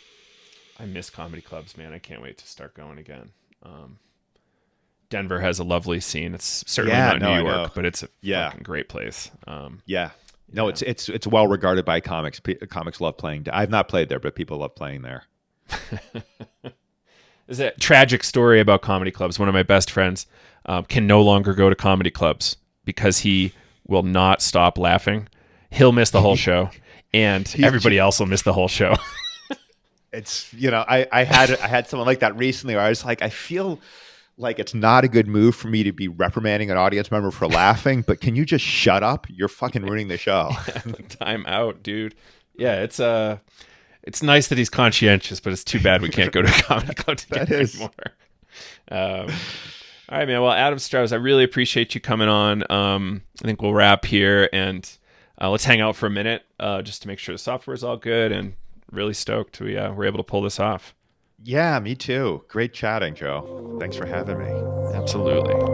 I miss comedy clubs, man. I can't wait to start going again. Denver has a lovely scene. It's certainly not New York, but it's a fucking great place. It's well regarded by comics. Comics love playing. I've not played there, but people love playing there. There's a tragic story about comedy clubs. One of my best friends can no longer go to comedy clubs because he will not stop laughing. He'll miss the whole show, and everybody else will miss the whole show. It's I had someone like that recently where I was like, I feel like it's not a good move for me to be reprimanding an audience member for laughing, but can you just shut up? You're fucking ruining the show. Time out, dude. Yeah, it's nice that he's conscientious, but it's too bad we can't go to a comedy club together anymore. All right, man. Well, Adam Strauss, I really appreciate you coming on. I think we'll wrap here, and let's hang out for a minute just to make sure the software is all good, and really stoked we were able to pull this off. Yeah, me too. Great chatting, Joe. Thanks for having me. Absolutely.